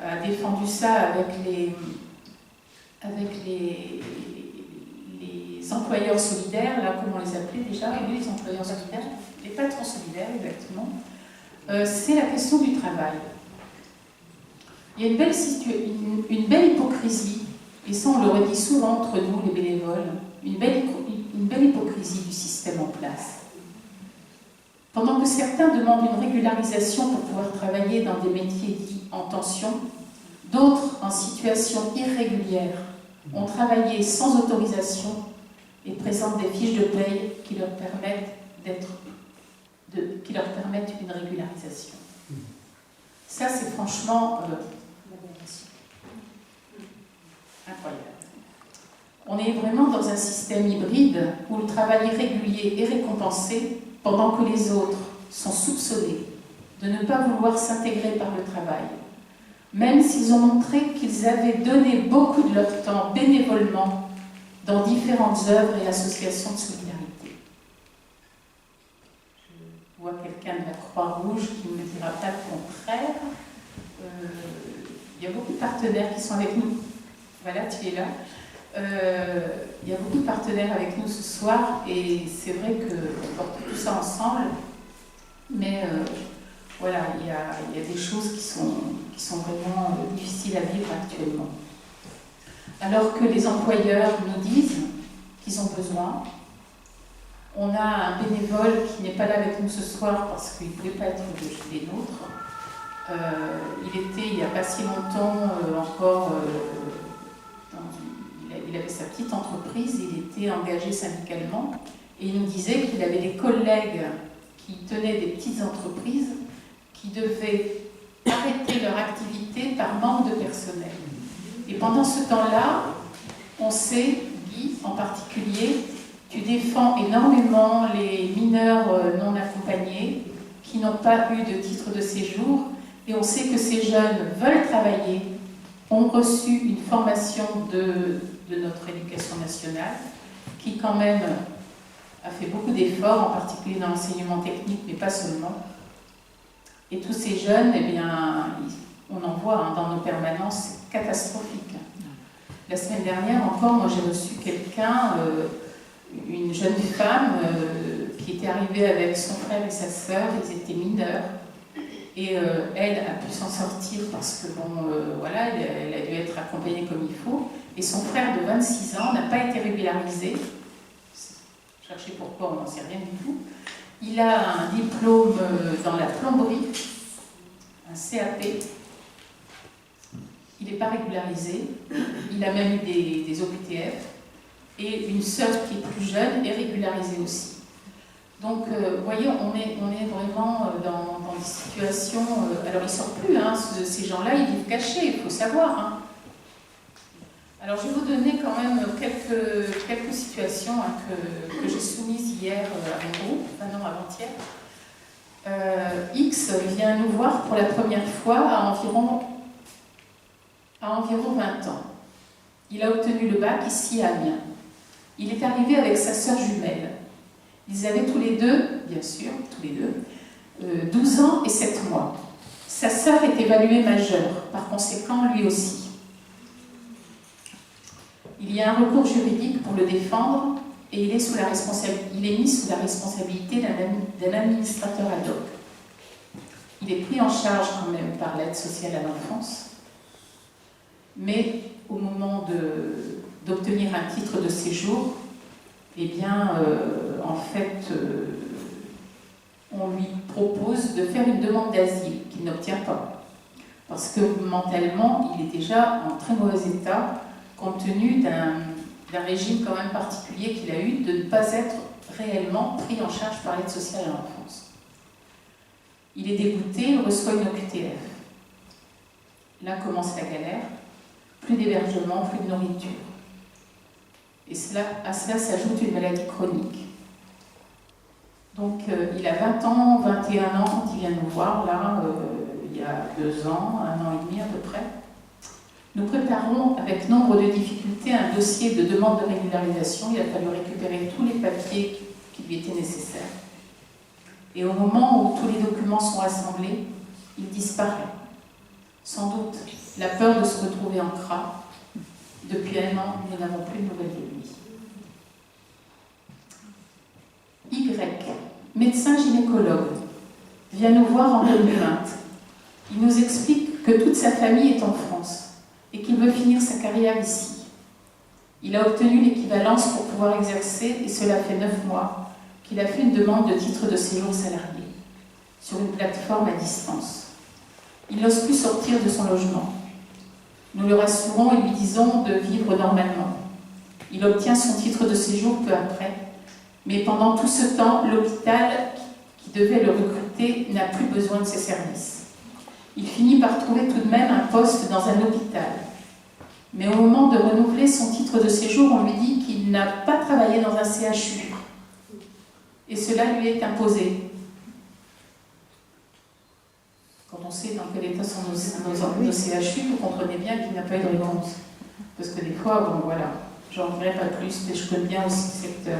a défendu ça avec les employeurs solidaires, là, comment on les appelait déjà, oui, les employeurs solidaires, les patrons solidaires, exactement, c'est la question du travail. Il y a une belle hypocrisie, et ça on le redit souvent entre nous, les bénévoles, une belle hypocrisie du système en place. Pendant que certains demandent une régularisation pour pouvoir travailler dans des métiers dits en tension, d'autres, en situation irrégulière, ont travaillé sans autorisation et présentent des fiches de paye qui leur permettent une régularisation. Ça, c'est franchement incroyable. On est vraiment dans un système hybride où le travail irrégulier est récompensé pendant que les autres sont soupçonnés de ne pas vouloir s'intégrer par le travail, même s'ils ont montré qu'ils avaient donné beaucoup de leur temps bénévolement dans différentes œuvres et associations de solidarité. Je vois quelqu'un de la Croix-Rouge qui ne me dira pas le contraire. Il y a beaucoup de partenaires qui sont avec nous. Voilà, tu es là. Il y a beaucoup de partenaires avec nous ce soir et c'est vrai qu'on porte tout ça ensemble, mais voilà, il y a des choses qui sont vraiment difficiles à vivre actuellement. Alors que les employeurs nous disent qu'ils ont besoin, on a un bénévole qui n'est pas là avec nous ce soir parce qu'il ne pouvait pas être des nôtres. Il était, il n'y a pas si longtemps encore, il avait sa petite entreprise, il était engagé syndicalement et il nous disait qu'il avait des collègues qui tenaient des petites entreprises qui devaient arrêter leur activité par manque de personnel. Et pendant ce temps-là, on sait, Guy en particulier, tu défends énormément les mineurs non accompagnés qui n'ont pas eu de titre de séjour et on sait que ces jeunes veulent travailler, ont reçu une formation de notre éducation nationale qui quand même a fait beaucoup d'efforts, en particulier dans l'enseignement technique, mais pas seulement. Et tous ces jeunes, eh bien, on en voit dans nos permanences, c'est catastrophique. La semaine dernière encore, moi j'ai reçu quelqu'un, une jeune femme qui était arrivée avec son frère et sa sœur, ils étaient mineurs. Et elle a pu s'en sortir parce que, bon, voilà, elle a dû être accompagnée comme il faut. Et son frère de 26 ans n'a pas été régularisé. Cherchez pourquoi, on n'en sait rien du tout. Il a un diplôme dans la plomberie, un CAP. Il n'est pas régularisé. Il a même eu des OQTF. Et une sœur qui est plus jeune est régularisée aussi. Donc, vous voyez, on est vraiment dans des situations... alors, ils ne sortent plus, hein, ces gens-là, ils vivent cachés, il faut savoir. Hein. Alors, je vais vous donner quand même quelques situations que j'ai soumises hier à mon groupe, non, avant-hier. X vient nous voir pour la première fois à environ 20 ans. Il a obtenu le bac ici à Amiens. Il est arrivé avec sa sœur jumelle. Ils avaient tous les deux, bien sûr, 12 ans et 7 mois. Sa sœur est évaluée majeure, par conséquent, lui aussi. Il y a un recours juridique pour le défendre et il est mis sous la responsabilité d'un administrateur ad hoc. Il est pris en charge quand même par l'aide sociale à l'enfance, mais au moment d'obtenir un titre de séjour, eh bien, en fait, on lui propose de faire une demande d'asile qu'il n'obtient pas. Parce que mentalement, il est déjà en très mauvais état, compte tenu d'un régime quand même particulier qu'il a eu de ne pas être réellement pris en charge par l'aide sociale à l'enfance. Il est dégoûté, il reçoit une OQTF. Là commence la galère, plus d'hébergement, plus de nourriture. Et à cela s'ajoute une maladie chronique. Donc il a 20 ans, 21 ans quand il vient nous voir, là, il y a 2 ans, 1 an et demi à peu près. Nous préparons avec nombre de difficultés un dossier de demande de régularisation. Il a fallu récupérer tous les papiers qui lui étaient nécessaires. Et au moment où tous les documents sont rassemblés, il disparaît. Sans doute la peur de se retrouver en CRA. Depuis 1 an, nous n'avons plus de nouvelles de lui. Y, médecin gynécologue, vient nous voir en 2020. Il nous explique que toute sa famille est en France et qu'il veut finir sa carrière ici. Il a obtenu l'équivalence pour pouvoir exercer et cela fait 9 mois qu'il a fait une demande de titre de séjour salarié sur une plateforme à distance. Il n'ose plus sortir de son logement. Nous le rassurons et lui disons de vivre normalement. Il obtient son titre de séjour peu après, mais pendant tout ce temps, l'hôpital qui devait le recruter n'a plus besoin de ses services. Il finit par trouver tout de même un poste dans un hôpital. Mais au moment de renouveler son titre de séjour, on lui dit qu'il n'a pas travaillé dans un CHU. Et cela lui est imposé. Quand on sait dans quel état sont nos CHU, vous comprenez bien qu'il n'a pas eu de réponse. Parce que des fois, bon voilà, J'en dirai pas plus, mais je connais bien aussi le secteur.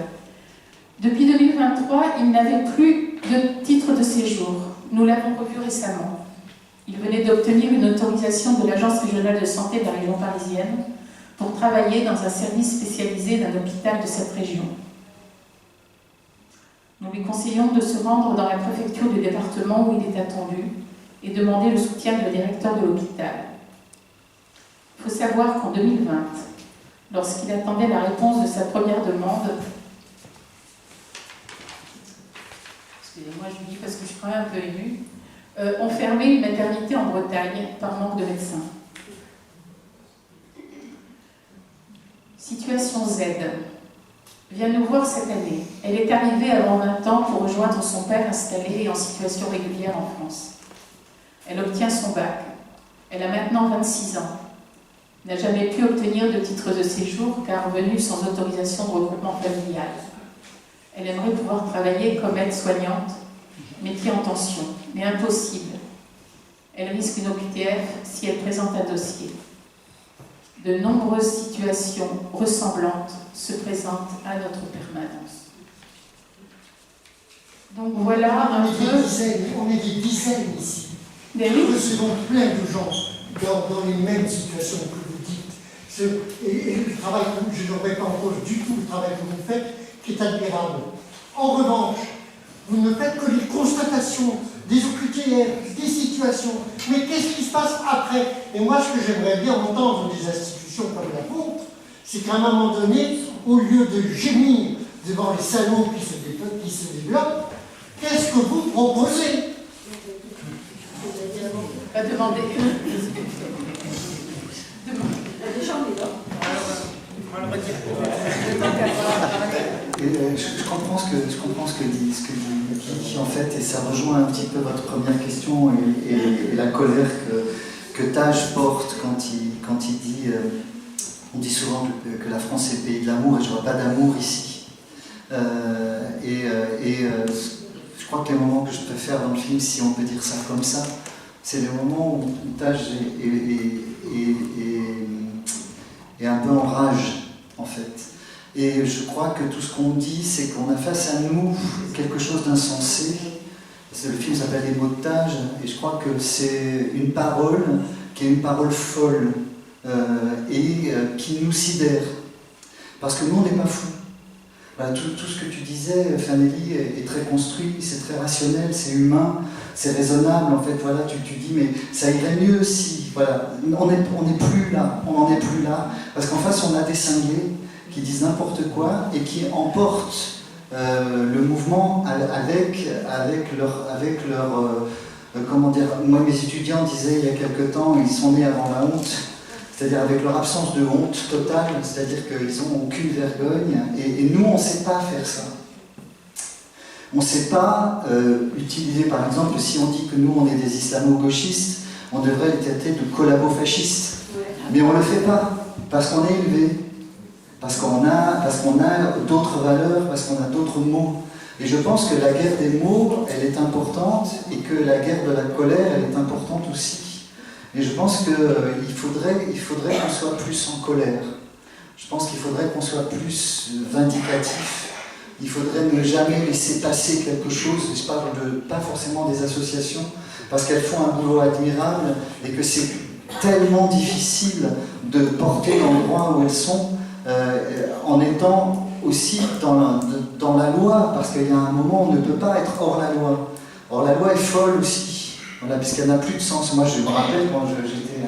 Depuis 2023, il n'avait plus de titre de séjour. Nous l'avons revu récemment. Il venait d'obtenir une autorisation de l'Agence régionale de santé de la région parisienne pour travailler dans un service spécialisé d'un hôpital de cette région. Nous lui conseillons de se rendre dans la préfecture du département où il est attendu et demander le soutien du directeur de l'hôpital. Il faut savoir qu'en 2020, lorsqu'il attendait la réponse de sa première demande, excusez-moi, je vous dis parce que je suis quand même un peu émue, ont fermé une maternité en Bretagne par manque de médecins. Situation Z vient nous voir cette année. Elle est arrivée avant 20 ans pour rejoindre son père installé et en situation régulière en France. Elle obtient son bac. Elle a maintenant 26 ans. N'a jamais pu obtenir de titre de séjour car revenue sans autorisation de regroupement familial. Elle aimerait pouvoir travailler comme aide-soignante, métier en tension, mais impossible. Elle risque une OQTF si elle présente un dossier. De nombreuses situations ressemblantes se présentent à notre permanence. Donc voilà un peu... On est des dizaines ici. Mais oui. Nous recevons plein de gens dans les mêmes situations que vous dites. Et le travail que je ne remets pas en cause du tout, le travail que vous faites, qui est admirable. En revanche, vous ne faites que les constatations des OQTF, des situations. Mais qu'est-ce qui se passe après? Et moi, ce que j'aimerais bien entendre des institutions comme la vôtre, c'est qu'à un moment donné, au lieu de gémir devant les salauds qui se développent, qu'est-ce que vous proposez? Pas demander. Je comprends ce que dit Guy, en fait, et ça rejoint un petit peu votre première question et la colère que Taj porte quand il dit, on dit souvent que la France est le pays de l'amour, et je ne vois pas d'amour ici. Je crois que les moments que je préfère dans le film, si on peut dire ça comme ça, c'est les moments où Taj est un peu en rage, en fait. Et je crois que tout ce qu'on dit, c'est qu'on a face à nous quelque chose d'insensé. Le film s'appelle Les mots de Taj, et je crois que c'est une parole qui est une parole folle et qui nous sidère. Parce que nous, on n'est pas fous. Voilà, tout ce que tu disais, Fanelli, est très construit, c'est très rationnel, c'est humain, c'est raisonnable. En fait, voilà, tu dis, mais ça irait mieux si... Voilà, on n'est plus là, on n'en est plus là. Parce qu'en face, on a des cinglés qui disent n'importe quoi et qui emportent le mouvement avec leur comment dire, moi mes étudiants disaient il y a quelque temps, ils sont nés avant la honte, c'est-à-dire avec leur absence de honte totale, c'est-à-dire qu'ils n'ont aucune vergogne, et nous on ne sait pas faire ça. On ne sait pas utiliser, par exemple, si on dit que nous on est des islamo-gauchistes, on devrait les traiter de collabo-fascistes, mais on ne le fait pas, parce qu'on est élevé. Parce qu'on a d'autres valeurs, parce qu'on a d'autres mots. Et je pense que la guerre des mots, elle est importante, et que la guerre de la colère, elle est importante aussi. Et je pense qu'il faudrait qu'on soit plus en colère. Je pense qu'il faudrait qu'on soit plus vindicatif. Il faudrait ne jamais laisser passer quelque chose. Je parle pas forcément des associations, parce qu'elles font un boulot admirable, et que c'est tellement difficile de porter l'endroit où elles sont, en étant aussi dans la loi, parce qu'il y a un moment où on ne peut pas être hors la loi. Or la loi est folle aussi, voilà, puisqu'elle n'a plus de sens. Moi je me rappelle quand j'étais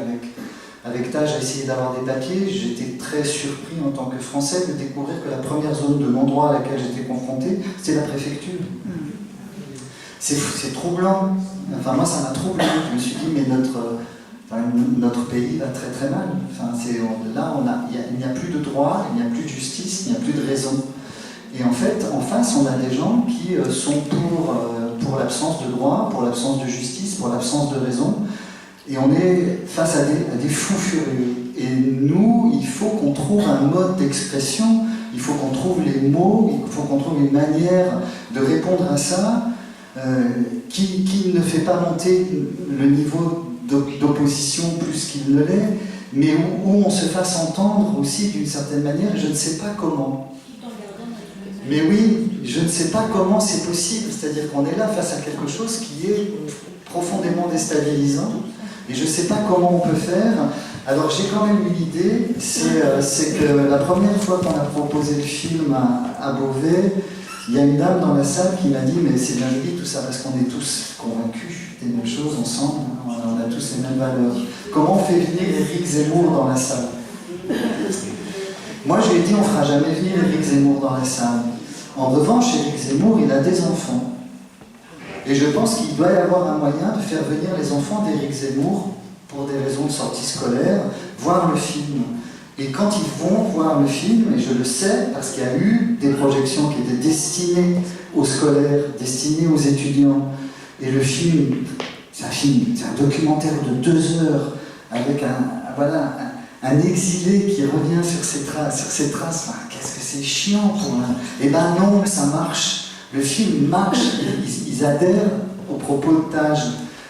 avec Taj à essayer d'avoir des papiers, j'étais très surpris en tant que Français de découvrir que la première zone de non-droit à laquelle j'étais confronté, c'était la préfecture. C'est troublant, enfin moi ça m'a troublé, je me suis dit mais notre pays va très très mal. Enfin, là, il n'y a plus de droit, il n'y a plus de justice, il n'y a plus de raison. Et en fait, en face, on a des gens qui sont pour l'absence de droit, pour l'absence de justice, pour l'absence de raison. Et on est face à des fous furieux. Et nous, il faut qu'on trouve un mode d'expression, il faut qu'on trouve les mots, il faut qu'on trouve une manière de répondre à ça qui ne fait pas monter le niveau d'opposition plus qu'il ne l'est, mais où on se fasse entendre aussi d'une certaine manière, et je ne sais pas comment. Mais oui, je ne sais pas comment c'est possible, c'est-à-dire qu'on est là face à quelque chose qui est profondément déstabilisant, et je ne sais pas comment on peut faire. Alors j'ai quand même une idée, c'est que la première fois qu'on a proposé le film à Beauvais, il y a une dame dans la salle qui m'a dit « mais c'est bien joli tout ça, parce qu'on est tous convaincus des mêmes choses ensemble, on a tous les mêmes valeurs. Comment on fait venir Éric Zemmour dans la salle ?» Moi je lui ai dit « on ne fera jamais venir Éric Zemmour dans la salle. » En revanche, Éric Zemmour, il a des enfants. Et je pense qu'il doit y avoir un moyen de faire venir les enfants d'Éric Zemmour, pour des raisons de sortie scolaire, voir le film. Et quand ils vont voir le film, et je le sais, parce qu'il y a eu des projections qui étaient destinées aux scolaires, destinées aux étudiants, et le film, c'est un documentaire de 2 heures, avec un exilé qui revient sur ses traces. Enfin, qu'est-ce que c'est chiant pour un... Eh ben non, ça marche. Le film marche, ils adhèrent aux propos de Taj.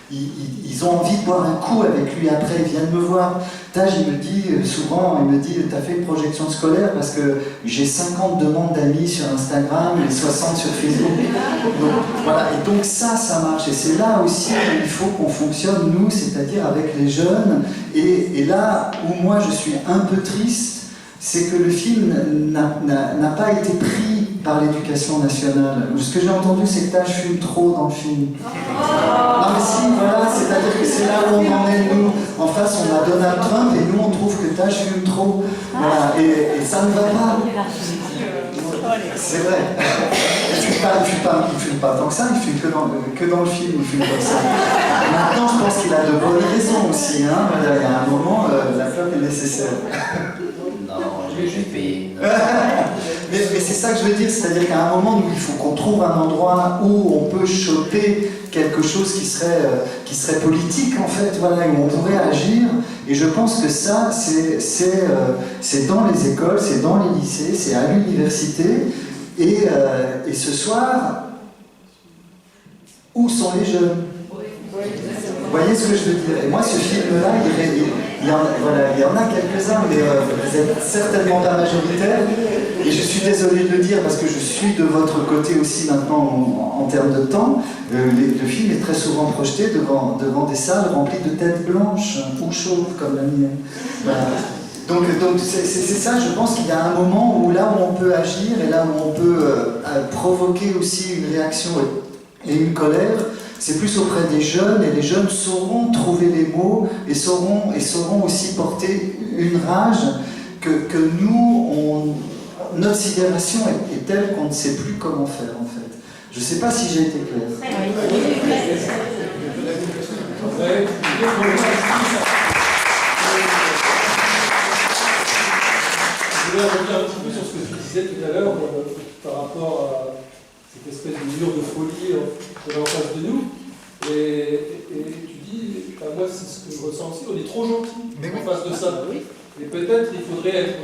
Ils ont envie de boire un coup avec lui après, ils viennent me voir. Taj, il me dit souvent, il me dit « t'as fait une projection scolaire parce que j'ai 50 demandes d'amis sur Instagram et 60 sur Facebook. » Donc voilà, et donc ça marche. Et c'est là aussi qu'il faut qu'on fonctionne, nous, c'est-à-dire avec les jeunes. Et là où moi je suis un peu triste, c'est que le film n'a pas été pris par l'éducation nationale. Ce que j'ai entendu, c'est que Taj fume trop dans le film. Non mais si, voilà, c'est-à-dire que c'est là où on en est, nous. En face, on a Donald Trump et nous, on trouve que Taj fume trop. Voilà, et ça ne va pas. C'est vrai. Il fume pas tant que ça, il fume que dans le film, il fume comme ça. Maintenant, je pense qu'il a de bonnes raisons aussi. Hein. Voilà, il y a un moment, la clope est nécessaire. Non, j'ai payé. Mais c'est ça que je veux dire, c'est-à-dire qu'à un moment, nous, il faut qu'on trouve un endroit où on peut choper quelque chose qui serait politique, en fait, voilà, où on pourrait agir. Et je pense que ça, c'est dans les écoles, c'est dans les lycées, c'est à l'université. Et ce soir, où sont les jeunes ? Vous voyez ce que je veux dire? Et moi, ce film-là, il y en a quelques-uns, mais vous n'êtes certainement pas majoritaire. Et je suis désolé de le dire parce que je suis de votre côté aussi maintenant en termes de temps. Le film est très souvent projeté devant des salles remplies de têtes blanches ou chauves comme la mienne. Voilà. Donc c'est ça, je pense qu'il y a un moment où là où on peut agir et là où on peut provoquer aussi une réaction et une colère. C'est plus auprès des jeunes, et les jeunes sauront trouver les mots et sauront aussi porter une rage que nous, notre sidération est telle qu'on ne sait plus comment faire en fait. Je ne sais pas si j'ai été clair. Je voulais revenir un petit peu sur ce que tu disais tout à l'heure par rapport à cette espèce de mur de folie en face de nous. Et tu dis, moi c'est ce que je ressens aussi, on est trop gentil en face de ça. Et peut-être il faudrait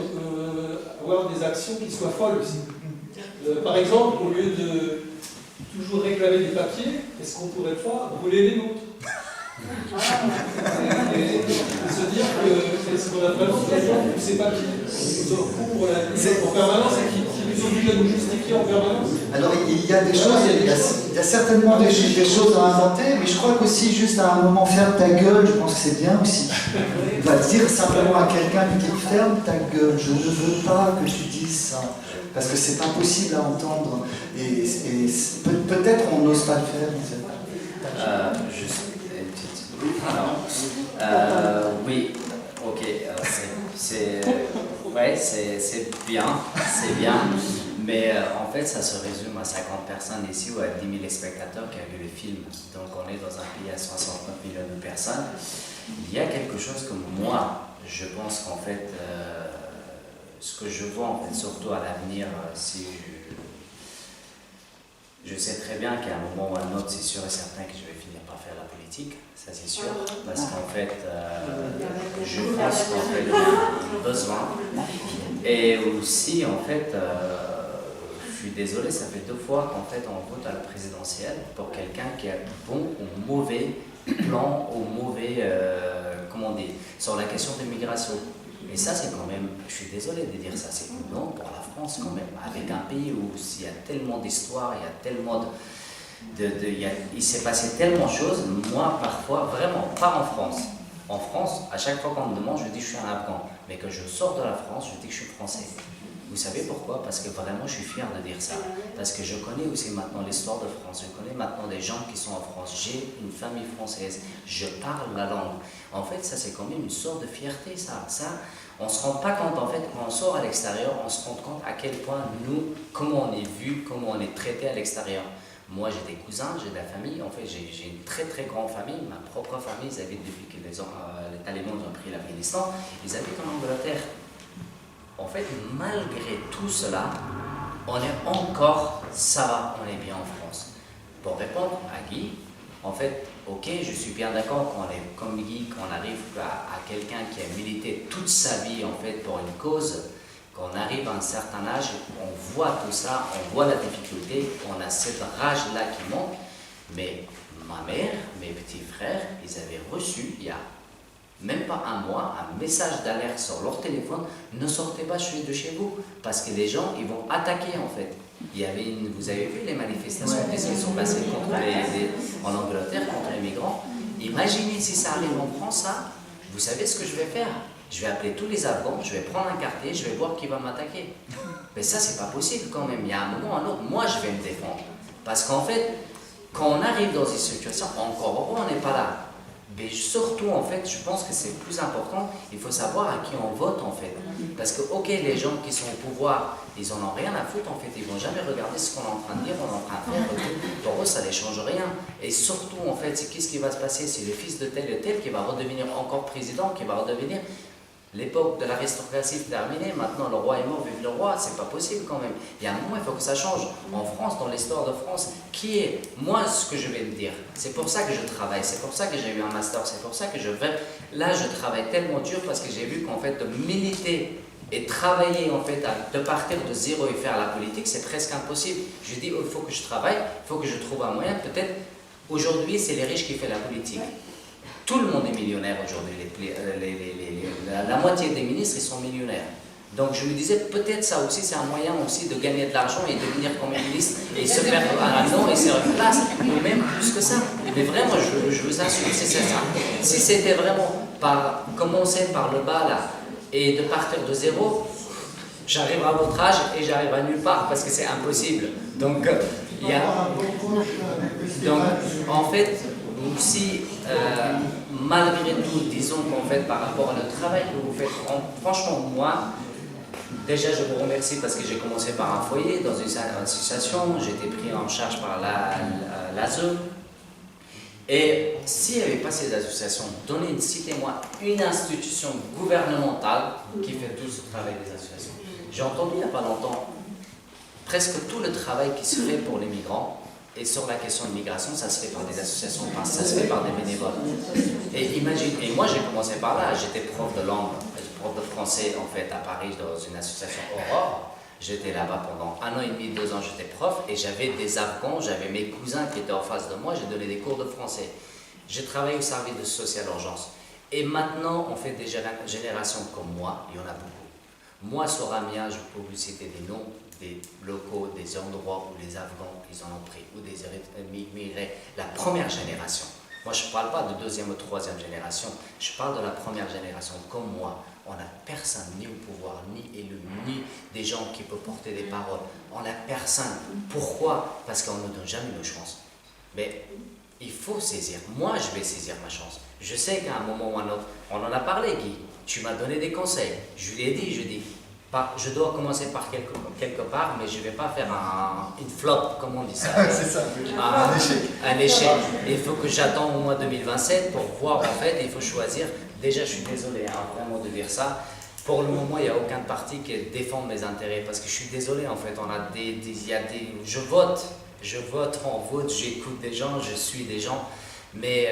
avoir des actions qui soient folles aussi. Par exemple, au lieu de toujours réclamer des papiers, est-ce qu'on pourrait pas brûler les nôtres? Et se dire que est-ce qu'on a vraiment besoin de ces papiers qui nous recouvrent la vie en permanence et qui nous obligent à nous justifier en permanence? Alors il y a des choses, il y a certainement des choses à inventer, mais je crois qu'aussi juste à un moment faire ta gueule, je pense que c'est bien aussi. On va dire simplement à quelqu'un qui dit ferme ta gueule, je ne veux pas que tu dises ça, parce que c'est pas possible à entendre. Et peut-être on n'ose pas le faire, on ne sait pas. Oui, ok, c'est bien, mais en fait ça se résume à 50 personnes ici ou à 10 000 spectateurs qui ont vu le film. Donc on est dans un pays à 69 millions de personnes. Il y a quelque chose que moi, je pense qu'en fait, ce que je vois en fait, surtout à l'avenir, si je sais très bien qu'à un moment ou à un autre, c'est sûr et certain que je vais finir par faire la politique, ça c'est sûr, parce qu'en fait, je pense qu'en fait, il y a un besoin. Et aussi, en fait, suis désolé, ça fait 2 fois qu'en fait on vote à la présidentielle pour quelqu'un qui a bon ou mauvais plan ou mauvais, comment on dit, sur la question de l'immigration. Et ça, c'est quand même, je suis désolé de dire ça, c'est non pour la France quand même, avec un pays où il y a tellement d'histoire, il y a tellement il s'est passé tellement de choses. Moi, parfois, vraiment, pas en France. En France, à chaque fois qu'on me demande, je dis que je suis un Afghan. Mais que je sors de la France, je dis que je suis français. Vous savez pourquoi? Parce que vraiment, je suis fier de dire ça. Parce que je connais aussi maintenant l'histoire de France. Je connais maintenant des gens qui sont en France. J'ai une famille française. Je parle la langue. En fait, ça, c'est quand même une sorte de fierté, ça. On ne se rend pas compte, en fait, quand on sort à l'extérieur, on se rend compte à quel point nous, comment on est vu, comment on est traité à l'extérieur. Moi, j'ai des cousins, j'ai de la famille. En fait, j'ai une très très grande famille. Ma propre famille, ils habitent depuis que les talibans ont pris l'Afghanistan. Ils habitent en Angleterre. En fait, malgré tout cela, on est encore, ça va, on est bien en France. Pour répondre à Guy, en fait, ok, je suis bien d'accord qu'on est comme Guy, qu'on arrive à quelqu'un qui a milité toute sa vie en fait pour une cause, qu'on arrive à un certain âge, on voit tout ça, on voit la difficulté, on a cette rage-là qui monte, mais ma mère, mes petits frères, ils avaient reçu il y a même pas un mois, un message d'alerte sur leur téléphone, ne sortez pas de chez vous, parce que les gens, ils vont attaquer en fait. Il y avait vous avez vu les manifestations qui sont passées en Angleterre contre les migrants. Imaginez si ça arrive en France, ça, vous savez ce que je vais faire? Je vais appeler tous les Afghans, je vais prendre un quartier, je vais voir qui va m'attaquer. Mais ça, c'est pas possible quand même. Il y a un moment ou un autre, moi je vais me défendre. Parce qu'en fait, quand on arrive dans une situation, encore heureux, on n'est pas là. Mais surtout, en fait, je pense que c'est plus important, il faut savoir à qui on vote, en fait. Parce que, ok, les gens qui sont au pouvoir, ils en ont rien à foutre, en fait. Ils vont jamais regarder ce qu'on est en train de dire, on est en train de faire. Pour eux, ça ne les change rien. Et surtout, en fait, c'est qu'est-ce qui va se passer? C'est le fils de tel et tel qui va redevenir encore président, qui va redevenir... L'époque de l'aristocratie est terminée, maintenant le roi est mort, vive le roi, c'est pas possible quand même. Il y a un moment, il faut que ça change. En France, dans l'histoire de France, qui est, moi, ce que je vais me dire, c'est pour ça que je travaille, c'est pour ça que j'ai eu un master, c'est pour ça que je vais, là je travaille tellement dur parce que j'ai vu qu'en fait, de militer et travailler en fait, de partir de zéro et faire la politique, c'est presque impossible. Je dis, il faut que je travaille, il faut que je trouve un moyen, peut-être, aujourd'hui, c'est les riches qui font la politique. Tout le monde est millionnaire aujourd'hui, la moitié des ministres ils sont millionnaires. Donc je me disais peut-être ça aussi c'est un moyen aussi de gagner de l'argent et de devenir comme ministre et se faire un nom et se faire une place, ou même plus que ça. Mais vraiment je vous assure c'est ça. Si c'était vraiment commencer par le bas là et de partir de zéro, j'arrive à votre âge et j'arrive à nulle part parce que c'est impossible. Donc il y a... Donc en fait si malgré tout, disons qu'en fait par rapport à le travail que vous faites, franchement moi, déjà je vous remercie parce que j'ai commencé par un foyer dans une association, j'ai été pris en charge par l'ASE. Et s'il n'y avait pas ces associations, citez-moi une institution gouvernementale qui fait tout ce travail des associations. J'ai entendu il n'y a pas longtemps, presque tout le travail qui se fait pour les migrants, et sur la question de migration, ça se fait par des associations, ça se fait par des bénévoles. Et imagine, et moi j'ai commencé par là, j'étais prof de langue, prof de français en fait à Paris dans une association Aurore. J'étais là-bas pendant 1 an et demi, 2 ans, j'étais prof et j'avais des Afghans, j'avais mes cousins qui étaient en face de moi, j'ai donné des cours de français. J'ai travaillé au service de social urgence. Et maintenant, on fait des générations comme moi, il y en a beaucoup. Moi, sur Amiens, je peux vous citer des noms, des locaux, des endroits où les Afghans, ils en ont pris, ou des immigrés, la première génération. Moi, je ne parle pas de 2e ou 3e génération, je parle de la première génération comme moi. On n'a personne, ni au pouvoir, ni élu, ni des gens qui peuvent porter des paroles. On n'a personne. Pourquoi? Parce qu'on ne donne jamais nos chances. Mais il faut saisir. Moi, je vais saisir ma chance. Je sais qu'à un moment ou un autre, on en a parlé, Guy. Tu m'as donné des conseils. Je lui ai dit, je dois commencer par quelque part, mais je ne vais pas faire une flop, comme on dit ça. C'est ça, un échec. Un échec. Il faut que j'attende au mois 2027 pour voir, en fait, il faut choisir. Déjà, je suis désolé vraiment de dire ça. Pour le moment, il n'y a aucun parti qui défend mes intérêts, parce que je suis désolé, en fait, je vote, on vote, j'écoute des gens, je suis des gens, mais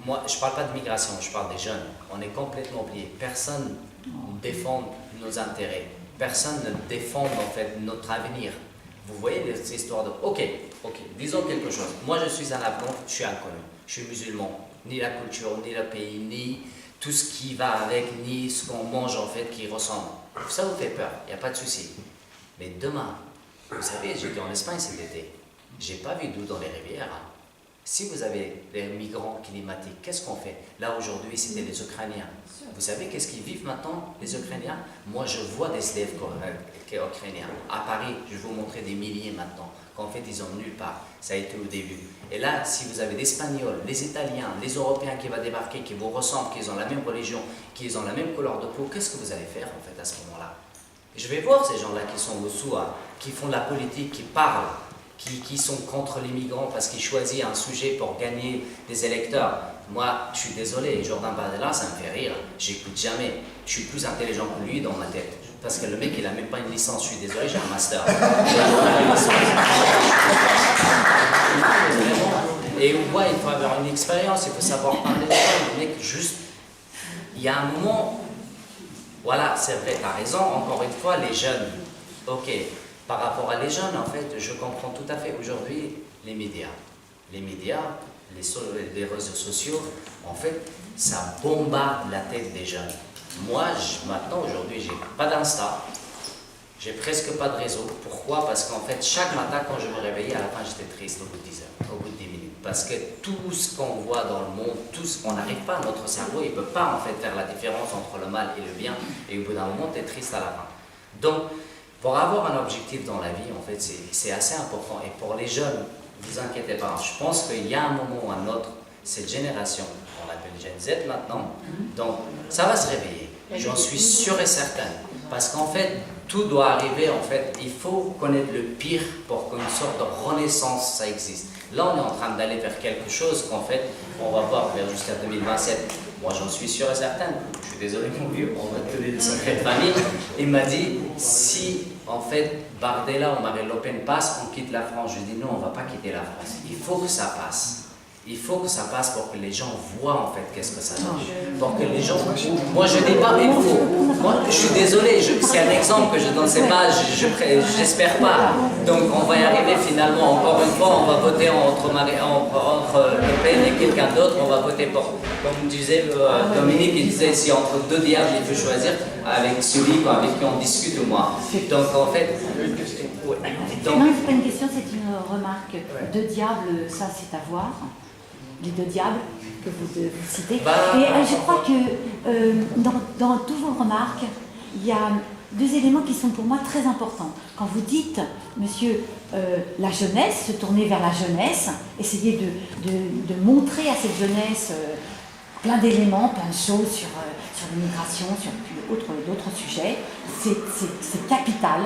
moi, je ne parle pas de migration, je parle des jeunes. On est complètement oublié. Personne ne défend nos intérêts. Personne ne défend en fait notre avenir. Vous voyez les histoires de... Ok, disons quelque chose. Moi, je suis un Afghan, je suis inconnu. Je suis musulman. Ni la culture, ni le pays, ni tout ce qui va avec, ni ce qu'on mange en fait qui ressemble. Ça vous fait peur, il n'y a pas de souci. Mais demain, vous savez, j'étais en Espagne cet été. J'ai pas vu d'eau dans les rivières. Si vous avez des migrants climatiques, qu'est-ce qu'on fait? Là aujourd'hui, c'était les Ukrainiens. Vous savez qu'est-ce qu'ils vivent maintenant, les Ukrainiens? Moi, je vois des slave ukrainiens. À Paris, je vais vous montrer des milliers maintenant, qu'en fait, ils ont nulle part. Ça a été au début. Et là, si vous avez des Espagnols, les Italiens, les Européens qui vont débarquer, qui vous ressemblent, qui ont la même religion, qui ont la même couleur de peau, qu'est-ce que vous allez faire, en fait, à ce moment-là? Je vais voir ces gens-là qui sont au soir, qui font de la politique, qui parlent, qui sont contre les migrants parce qu'ils choisissent un sujet pour gagner des électeurs. Moi, je suis désolé, Jordan Bardella, ça me fait rire. J'écoute jamais. Je suis plus intelligent que lui dans ma tête. Parce que le mec, il n'a même pas une licence. Je suis désolé, j'ai un master. Et on voit, il faut avoir une expérience, il faut savoir parler de ça. Le mec, juste, il y a un moment, voilà, c'est vrai, tu as raison, encore une fois, les jeunes, ok. Par rapport à les jeunes, en fait, je comprends tout à fait aujourd'hui les médias. Les médias, les réseaux sociaux, en fait, ça bombarde la tête des jeunes. Moi, maintenant, aujourd'hui, j'ai pas d'Insta, j'ai presque pas de réseau. Pourquoi? Parce qu'en fait, chaque matin, quand je me réveillais, à la fin, j'étais triste au bout de 10 heures, au bout de 10 minutes. Parce que tout ce qu'on voit dans le monde, tout ce qu'on n'arrive pas, notre cerveau, il ne peut pas en fait faire la différence entre le mal et le bien. Et au bout d'un moment, tu es triste à la fin. Donc, pour avoir un objectif dans la vie, en fait, c'est assez important. Et pour les jeunes, ne vous inquiétez pas, je pense qu'il y a un moment ou un autre, cette génération, on l'appelle Gen Z maintenant, donc ça va se réveiller. J'en suis sûr et certain. Parce qu'en fait, tout doit arriver, en fait, il faut connaître le pire pour qu'une sorte de renaissance, ça existe. Là, on est en train d'aller vers quelque chose qu'en fait, on va voir vers jusqu'à 2027. Moi, j'en suis sûr et certain. Je suis désolé, mon vieux, on va te donner des secrets de famille. Il m'a dit, si, en fait, Bardella ou Marine Le Pen passe, on quitte la France. Je dis non, on ne va pas quitter la France. Il faut que ça passe. Il faut que ça passe pour que les gens voient en fait qu'est-ce que ça donne. Pour que les gens... Moi je dis pas il faut. Moi je suis désolé, c'est un exemple que je donne, c'est pas, j'espère pas. Donc on va y arriver finalement, encore une fois, on va voter entre Le Pen et quelqu'un d'autre, on va voter pour, comme disait Dominique, il disait si entre deux diables il faut choisir, avec celui avec qui on discute ou moi. Donc en fait... Non, c'est pas une question, c'est une remarque. Deux diables, ça c'est à voir. Les deux diables que vous citez. Et je crois que dans toutes vos remarques, il y a deux éléments qui sont pour moi très importants. Quand vous dites, monsieur, la jeunesse, se tourner vers la jeunesse, essayer de montrer à cette jeunesse plein d'éléments, plein de choses sur l'immigration, sur d'autres sujets, c'est capital.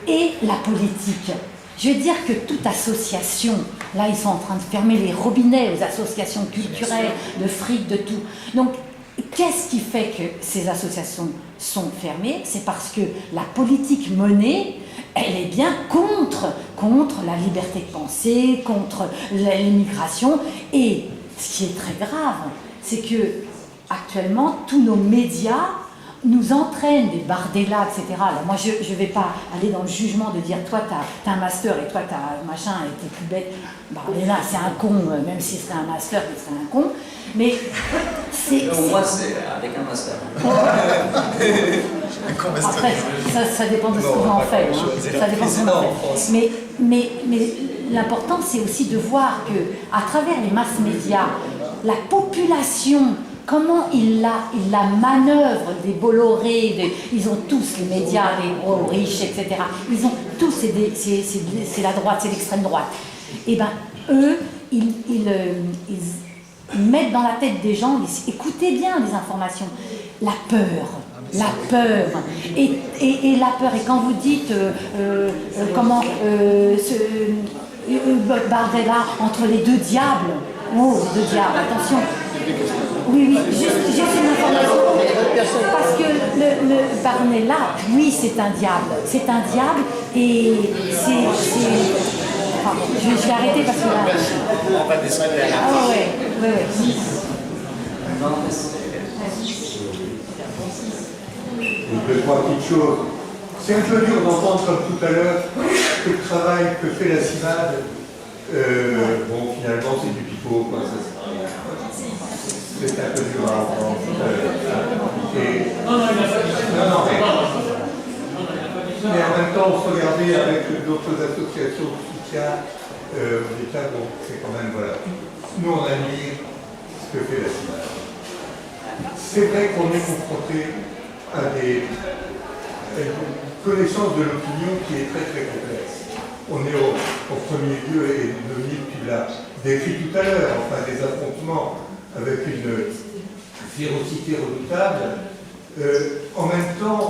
Et la politique. Je veux dire que toute association, là ils sont en train de fermer les robinets aux associations culturelles, de fric, de tout. Donc, qu'est-ce qui fait que ces associations sont fermées? C'est parce que la politique menée, elle est bien contre la liberté de penser, contre l'immigration. Et ce qui est très grave, c'est que actuellement, tous nos médias nous entraînent des Bardella, etc. Alors moi, je ne vais pas aller dans le jugement de dire toi, tu as un master et toi, tu as machin et tu es plus bête. Bardella, c'est un con, même si c'était un master, il serait un con. Mais c'est... Moi, c'est avec un master. Après, ça dépend de ce qu'on en fait. Ça dépend de ce qu'on en fait. Mais l'important, c'est aussi de voir qu'à travers les masses médias, la population... Comment il la manœuvre, des Bolloré, ils ont tous les médias, les gros riches, etc. Ils ont tous, c'est la droite, c'est l'extrême droite. Et bien, eux, ils mettent dans la tête des gens, écoutez bien les informations, la peur. Et la peur. Et quand vous dites Bardella entre les deux diables, les deux diables, attention. Oui, juste une information, parce que le Bardella, oui, c'est un diable, et c'est... Enfin, je vais arrêter parce que là... On va discuter. Ah ouais. Deux, trois petites choses. C'est un peu dur d'entendre, comme tout à l'heure, que le travail que fait la CIMAD, bon, finalement, c'est du pipeau, quoi. C'est un peu dur à entendre tout à l'heure. Mais en même temps, on se regardait avec d'autres associations de soutien l'État, donc c'est quand même, voilà. Nous, on admire ce que fait la CIMAD. C'est vrai qu'on est confronté à une connaissance de l'opinion qui est très très complexe. On est au premier lieu, et Dominique, tu l'as décrit tout à l'heure, enfin des affrontements avec une férocité redoutable. En même temps,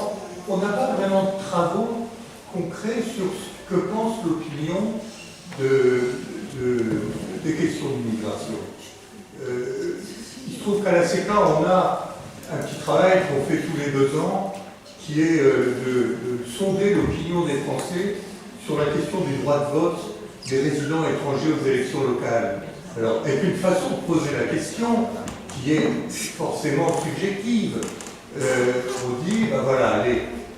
on n'a pas vraiment de travaux concrets sur ce que pense l'opinion des questions d'immigration. Il se trouve qu'à la CECA, on a un petit travail qu'on fait tous les 2 ans, qui est de sonder l'opinion des Français sur la question du droit de vote des résidents étrangers aux élections locales. Alors, avec une façon de poser la question qui est forcément subjective, on dit, ben voilà,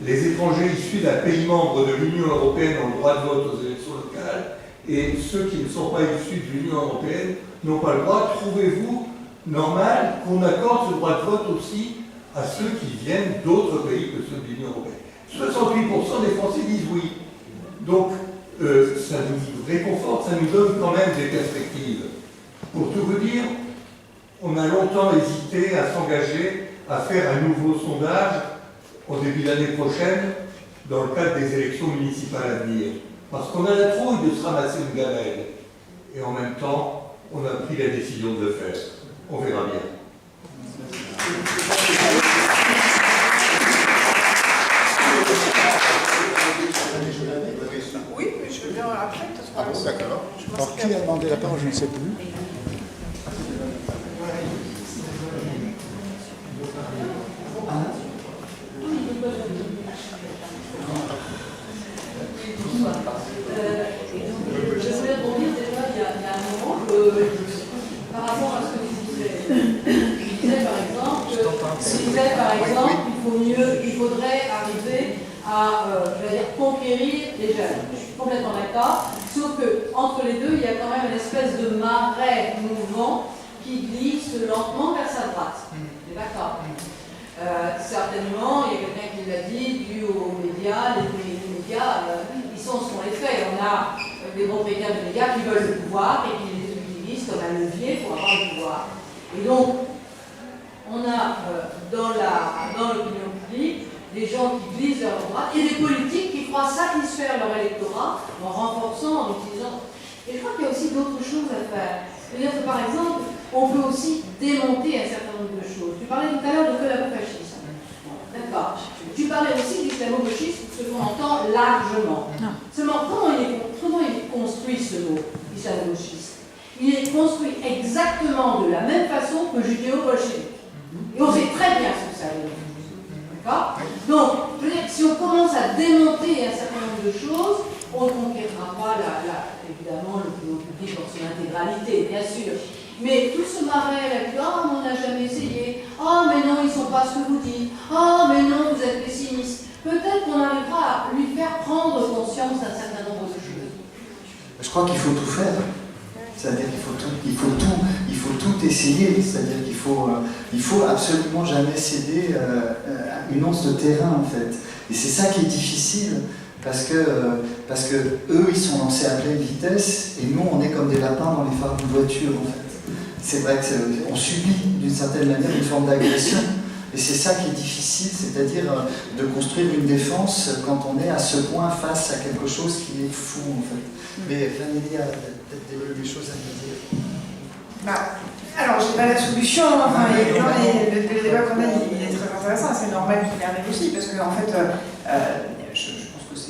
les étrangers issus d'un pays membre de l'Union européenne ont le droit de vote aux élections locales, et ceux qui ne sont pas issus de l'Union européenne n'ont pas le droit. Trouvez-vous normal qu'on accorde ce droit de vote aussi à ceux qui viennent d'autres pays que ceux de l'Union européenne? 68% des Français disent oui. Donc, ça nous réconforte, ça nous donne quand même des perspectives. Pour tout vous dire, on a longtemps hésité à s'engager à faire un nouveau sondage au début de l'année prochaine dans le cadre des élections municipales à venir. Parce qu'on a la trouille de se ramasser une gamelle. Et en même temps, on a pris la décision de le faire. On verra bien. Oui, mais je veux bien après. Ah bon, d'accord. Alors, qui a demandé la parole? Je ne sais plus. Je voulais rebondir déjà il y a un moment par rapport à ce que tu disais. Tu disais par exemple qu'il faudrait arriver à conquérir les jeunes. Je suis complètement d'accord. Sauf que entre les deux, il y a quand même une espèce de marais mouvant qui glisse lentement vers sa droite. D'accord. Certainement, il y a quelqu'un qui l'a dit, dû aux médias, les médias, ils sont ce qu'on les fait. On a des propriétaires de médias qui veulent le pouvoir et qui les utilisent comme un levier pour avoir le pouvoir. Et donc, on a dans l'opinion publique des gens qui glissent vers leur droite et des politiques qui croient satisfaire leur électorat en renforçant, en utilisant. Et je crois qu'il y a aussi d'autres choses à faire. C'est-à-dire que par exemple, on peut aussi démonter un certain nombre de choses. Tu parlais tout à l'heure de collabo-fascisme. D'accord. Tu parlais aussi d'islamo-gauchisme, ce qu'on entend largement. Seulement, comment il est construit ce mot, islamo-gauchiste? Il est construit exactement de la même façon que judéo-bolchevique. Et on sait très bien ce que ça veut dire. D'accord? Donc, je veux dire, si on commence à démonter un certain nombre de choses, on ne conquérera pas, évidemment, l'opinion publique dans son intégralité, bien sûr. Mais tout ce marais là, on n'a jamais essayé. Mais non, ils ne sont pas ce que vous dites. Mais non, vous êtes pessimiste. Peut-être qu'on arrivera à lui faire prendre conscience d'un certain nombre de choses. Je crois qu'il faut tout faire. C'est-à-dire qu'il faut tout essayer. C'est-à-dire qu'il faut absolument jamais céder une once de terrain, en fait. Et c'est ça qui est difficile. Parce que eux, ils sont lancés à pleine vitesse, et nous, on est comme des lapins dans les phares d'une voiture, en fait. C'est vrai qu'on subit, d'une certaine manière, une forme d'agression. Et c'est ça qui est difficile, c'est-à-dire de construire une défense quand on est à ce point face à quelque chose qui est fou, en fait. Mais Vanélie a peut-être des choses à nous dire. Alors, je n'ai pas la solution, le débat qu'on a, il est très intéressant, c'est normal qu'il arrive aussi, parce que, en fait,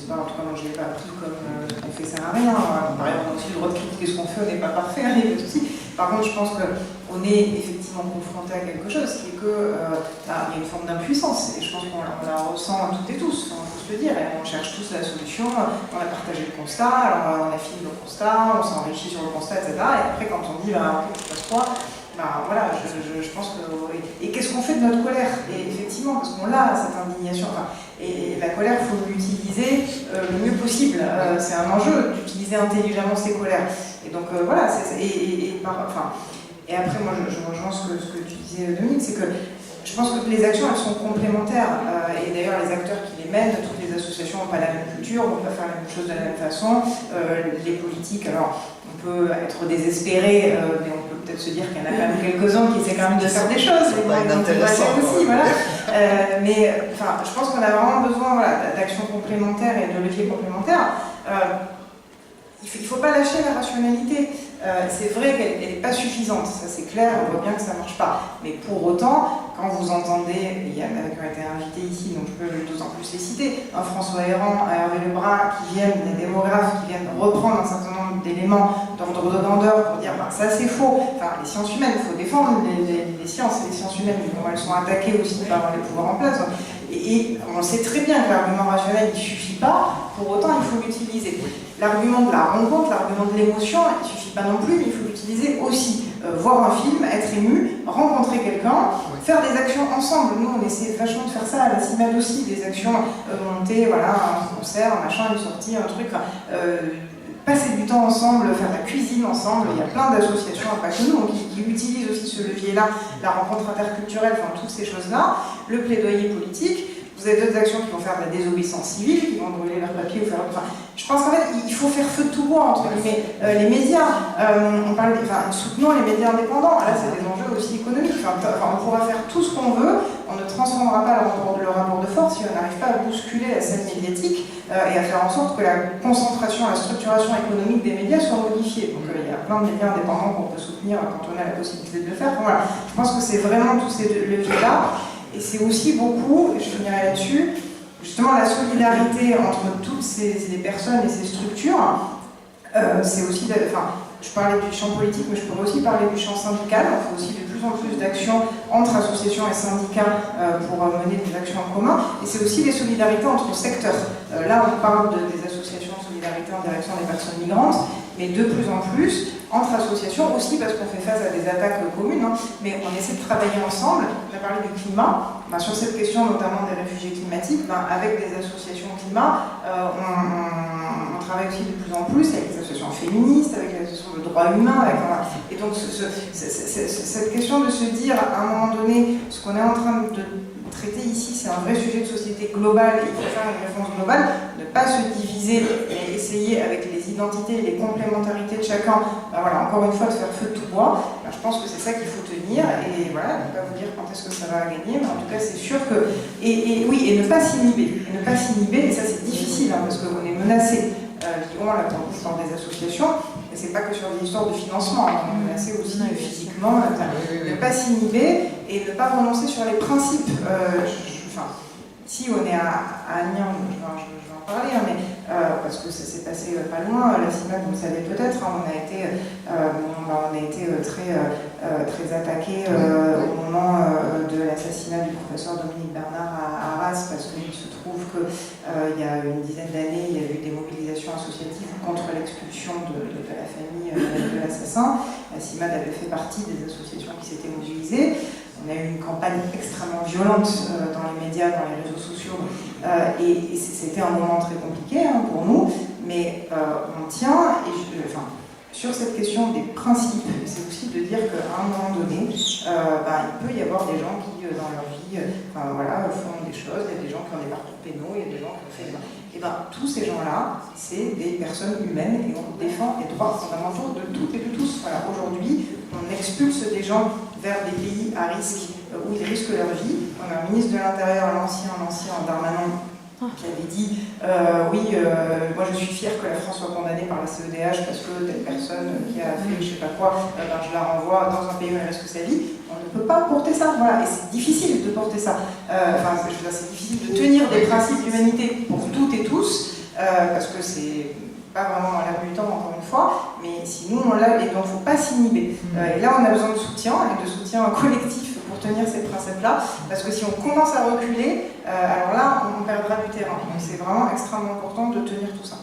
en tout cas, moi je ne l'ai pas pris comme ce qu'on fait, ça n'a rien. Par exemple, on a aussi le droit de critiquer ce qu'on fait, on n'est pas parfait, rien de souci. Par contre, je pense qu'on est effectivement confronté à quelque chose qui est qu'il y a une forme d'impuissance. Et je pense qu'on la ressent toutes et tous, on peut se le dire. Et on cherche tous la solution, on a partagé le constat, alors on a fini le constat, on s'est enrichi sur le constat, etc. Et après, quand on dit, ok, tu passes quoi? Voilà, je pense que. Et qu'est-ce qu'on fait de notre colère. Et effectivement, parce qu'on a cette indignation, et la colère, il faut l'utiliser le mieux possible. C'est un enjeu d'utiliser intelligemment ses colères. Et donc voilà, et après moi je rejoins ce que tu disais, Dominique, c'est que je pense que les actions, elles sont complémentaires. Et d'ailleurs, les acteurs qui les mènent, toutes les associations n'ont pas la même culture, ne vont pas faire la même chose de la même façon. Les politiques, alors, on peut être désespéré, mais on peut peut-être se dire qu'il y en a quand même quelques-uns qui essaient quand même de faire des choses. Aussi, voilà. Mais je pense qu'on a vraiment besoin d'actions complémentaires et de leviers complémentaires. Il ne faut pas lâcher la rationalité. C'est vrai qu'elle n'est pas suffisante, ça c'est clair, on voit bien que ça ne marche pas. Mais pour autant, quand vous entendez, il y en a qui ont été invités ici, donc je peux d'autant plus les citer, un François Héran, un Hervé Lebrun, qui viennent, des démographes, qui viennent reprendre un certain nombre d'éléments d'ordre de grandeur pour dire ça c'est faux. Enfin, les sciences humaines, il faut défendre les sciences et les sciences humaines, elles sont attaquées aussi par les pouvoirs en place. Et on sait très bien que l'argument rationnel ne suffit pas, pour autant il faut l'utiliser. L'argument de la rencontre, l'argument de l'émotion, il ne suffit pas non plus, mais il faut l'utiliser aussi. Voir un film, être ému, rencontrer quelqu'un, faire des actions ensemble. Nous, on essaie vachement de faire ça à la CIMAD aussi, des actions montées, voilà, un concert, un machin, une sortie, un truc. Passer du temps ensemble, faire de la cuisine ensemble, il y a plein d'associations, pas que nous, qui utilisent aussi ce levier-là, la rencontre interculturelle, toutes ces choses-là, le plaidoyer politique. Vous avez d'autres actions qui vont faire de la désobéissance civile, qui vont brûler leurs papiers ou faire... je pense qu'en fait, il faut faire feu de tout bois, entre guillemets. Les médias, soutenons les médias indépendants. Là, c'est des enjeux aussi économiques. On pourra faire tout ce qu'on veut, on ne transformera pas le rapport de force si on n'arrive pas à bousculer la scène médiatique et à faire en sorte que la concentration, la structuration économique des médias soit modifiée. Donc il y a plein de médias indépendants qu'on peut soutenir quand on a la possibilité de le faire. Voilà. Je pense que c'est vraiment tous ces leviers-là. Et c'est aussi beaucoup, et je finirai là-dessus, justement la solidarité entre toutes ces personnes et ces structures. C'est aussi, je parlais du champ politique, mais je pourrais aussi parler du champ syndical. On fait aussi de plus en plus d'actions entre associations et syndicats pour mener des actions en commun. Et c'est aussi des solidarités entre secteurs. Là, on parle des associations de solidarité en direction des personnes migrantes, mais de plus en plus entre associations aussi parce qu'on fait face à des attaques communes, mais on essaie de travailler ensemble. On a parlé du climat, sur cette question notamment des réfugiés climatiques, avec des associations climat, on travaille aussi de plus en plus avec les associations féministes, avec les associations de droits humains, et donc cette question de se dire à un moment donné, ce qu'on est en train de traiter ici, c'est un vrai sujet de société globale, et il faut faire une réponse globale, ne pas se diviser, mais essayer avec les identités, les complémentarités de chacun, encore une fois, de faire feu de tout bois. Je pense que c'est ça qu'il faut tenir, et voilà, ne pas vous dire quand est-ce que ça va gagner, mais en tout cas, c'est sûr que... Et ne pas s'inhiber, et ça c'est difficile, parce qu'on est menacé. Lyon, là, dans des associations, et c'est pas que sur des histoires de financement, on est menacé aussi physiquement, ne pas s'inhiber et ne pas renoncer sur les principes. Si on est à Amiens, je vais en parler, mais parce que ça s'est passé pas loin, la CIMAD, vous le savez peut-être, on a été très attaqué au moment de l'assassinat du professeur Dominique Bernard à Arras, parce qu'il se trouve qu'il y a une dizaine d'années, il y a eu des mobilisations associatives contre l'expulsion de la famille de l'assassin. La CIMAD avait fait partie des associations qui s'étaient mobilisées. On a eu une campagne extrêmement violente dans les médias, dans les réseaux sociaux, et c'était un moment très compliqué pour nous, mais on tient, sur cette question des principes, c'est aussi de dire qu'à un moment donné, il peut y avoir des gens qui, dans leur vie, font des choses, il y a des gens qui ont des parcours pénaux, il y a des gens qui ont fait... Et tous ces gens-là, c'est des personnes humaines et on défend les droits fondamentaux de toutes et de tous. Aujourd'hui, on expulse des gens vers des pays à risque où ils risquent leur vie. On a un ministre de l'Intérieur, l'ancien Darmanin, qui avait dit moi je suis fier que la France soit condamnée par la CEDH parce que telle personne qui a fait je sais pas quoi, je la renvoie dans un pays où elle risque sa vie. On ne peut pas porter ça, et c'est difficile de porter ça. C'est difficile de tenir des principes d'humanité pour toutes et tous, parce que c'est pas vraiment dans l'air du temps, encore une fois, mais si nous on l'a, et donc il ne faut pas s'inhiber. Et là on a besoin de soutien, et de soutien collectif pour tenir ces principes-là, parce que si on commence à reculer, alors là on perdra du terrain. Donc c'est vraiment extrêmement important de tenir tout ça.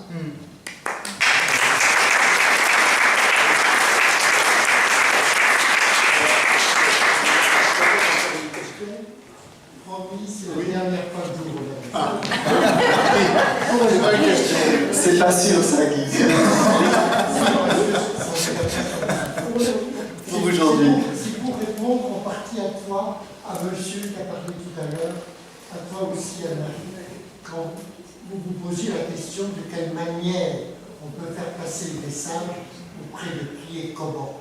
C'est pas sûr, ça, Guy. Pour aujourd'hui. C'est pour répondre en partie à toi, à monsieur qui a parlé tout à l'heure, à toi aussi, Anne-Marie, quand vous vous posiez la question de quelle manière on peut faire passer le message auprès de qui et comment.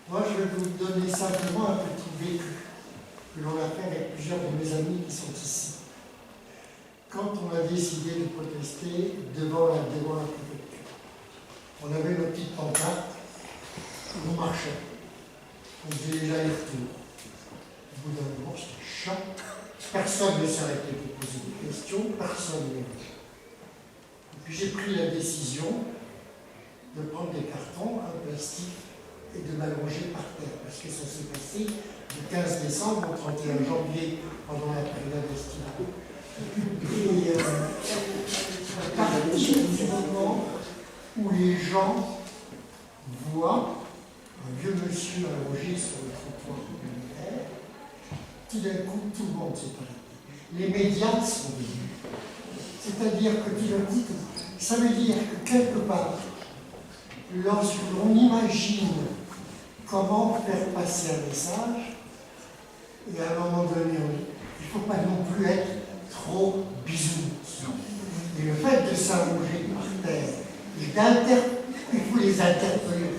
Moi, je vais vous donner simplement un petit vécu que l'on a fait avec plusieurs de mes amis qui sont ici. Quand on a décidé de protester devant la préfecture, on avait nos petites pancartes, on marchait, on faisait les allers-retours. Au bout d'un moment, c'était chiant, personne ne s'arrêtait pour poser des questions, personne ne venait. Et puis j'ai pris la décision de prendre des cartons en plastique et de m'allonger par terre, parce que ça s'est passé du 15 décembre au 31 janvier pendant la période estivale. Et à partir du moment où les gens voient un vieux monsieur allongé sur le trottoir communautaire, tout d'un coup, tout le monde s'est arrêté. Les médias sont venus. C'est-à-dire que tout d'un coup, ça veut dire que quelque part, lorsque l'on imagine comment faire passer un message, et à un moment donné, il ne faut pas non plus être trop bisounours. Et le fait de s'allonger par terre, il faut les interpeller.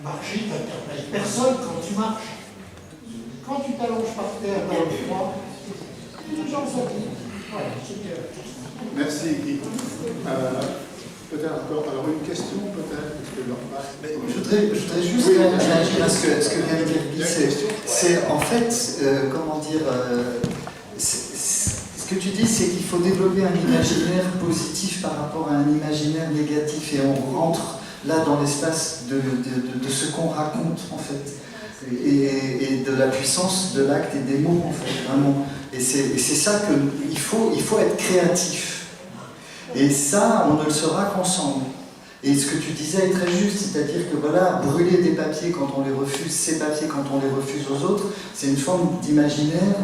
Marcher, tu n'interpelles personne quand tu marches. Quand tu t'allonges par terre dans le froid, les gens s'habillent. Voilà, c'était la question. Merci, Guy. Peut-être encore, alors une question peut-être, parce que leur passe. Je voudrais juste réagir à ce que vient de dire Guy. C'est en fait, comment dire, ce que tu dis, c'est qu'il faut développer un imaginaire positif par rapport à un imaginaire négatif, et on rentre là dans l'espace de ce qu'on raconte en fait, et de la puissance de l'acte et des mots en fait, vraiment. Et c'est ça qu'il faut être créatif. Et ça, on ne le saura qu'ensemble. Et ce que tu disais est très juste, c'est-à-dire que voilà, brûler des papiers quand on les refuse, ces papiers quand on les refuse aux autres, c'est une forme d'imaginaire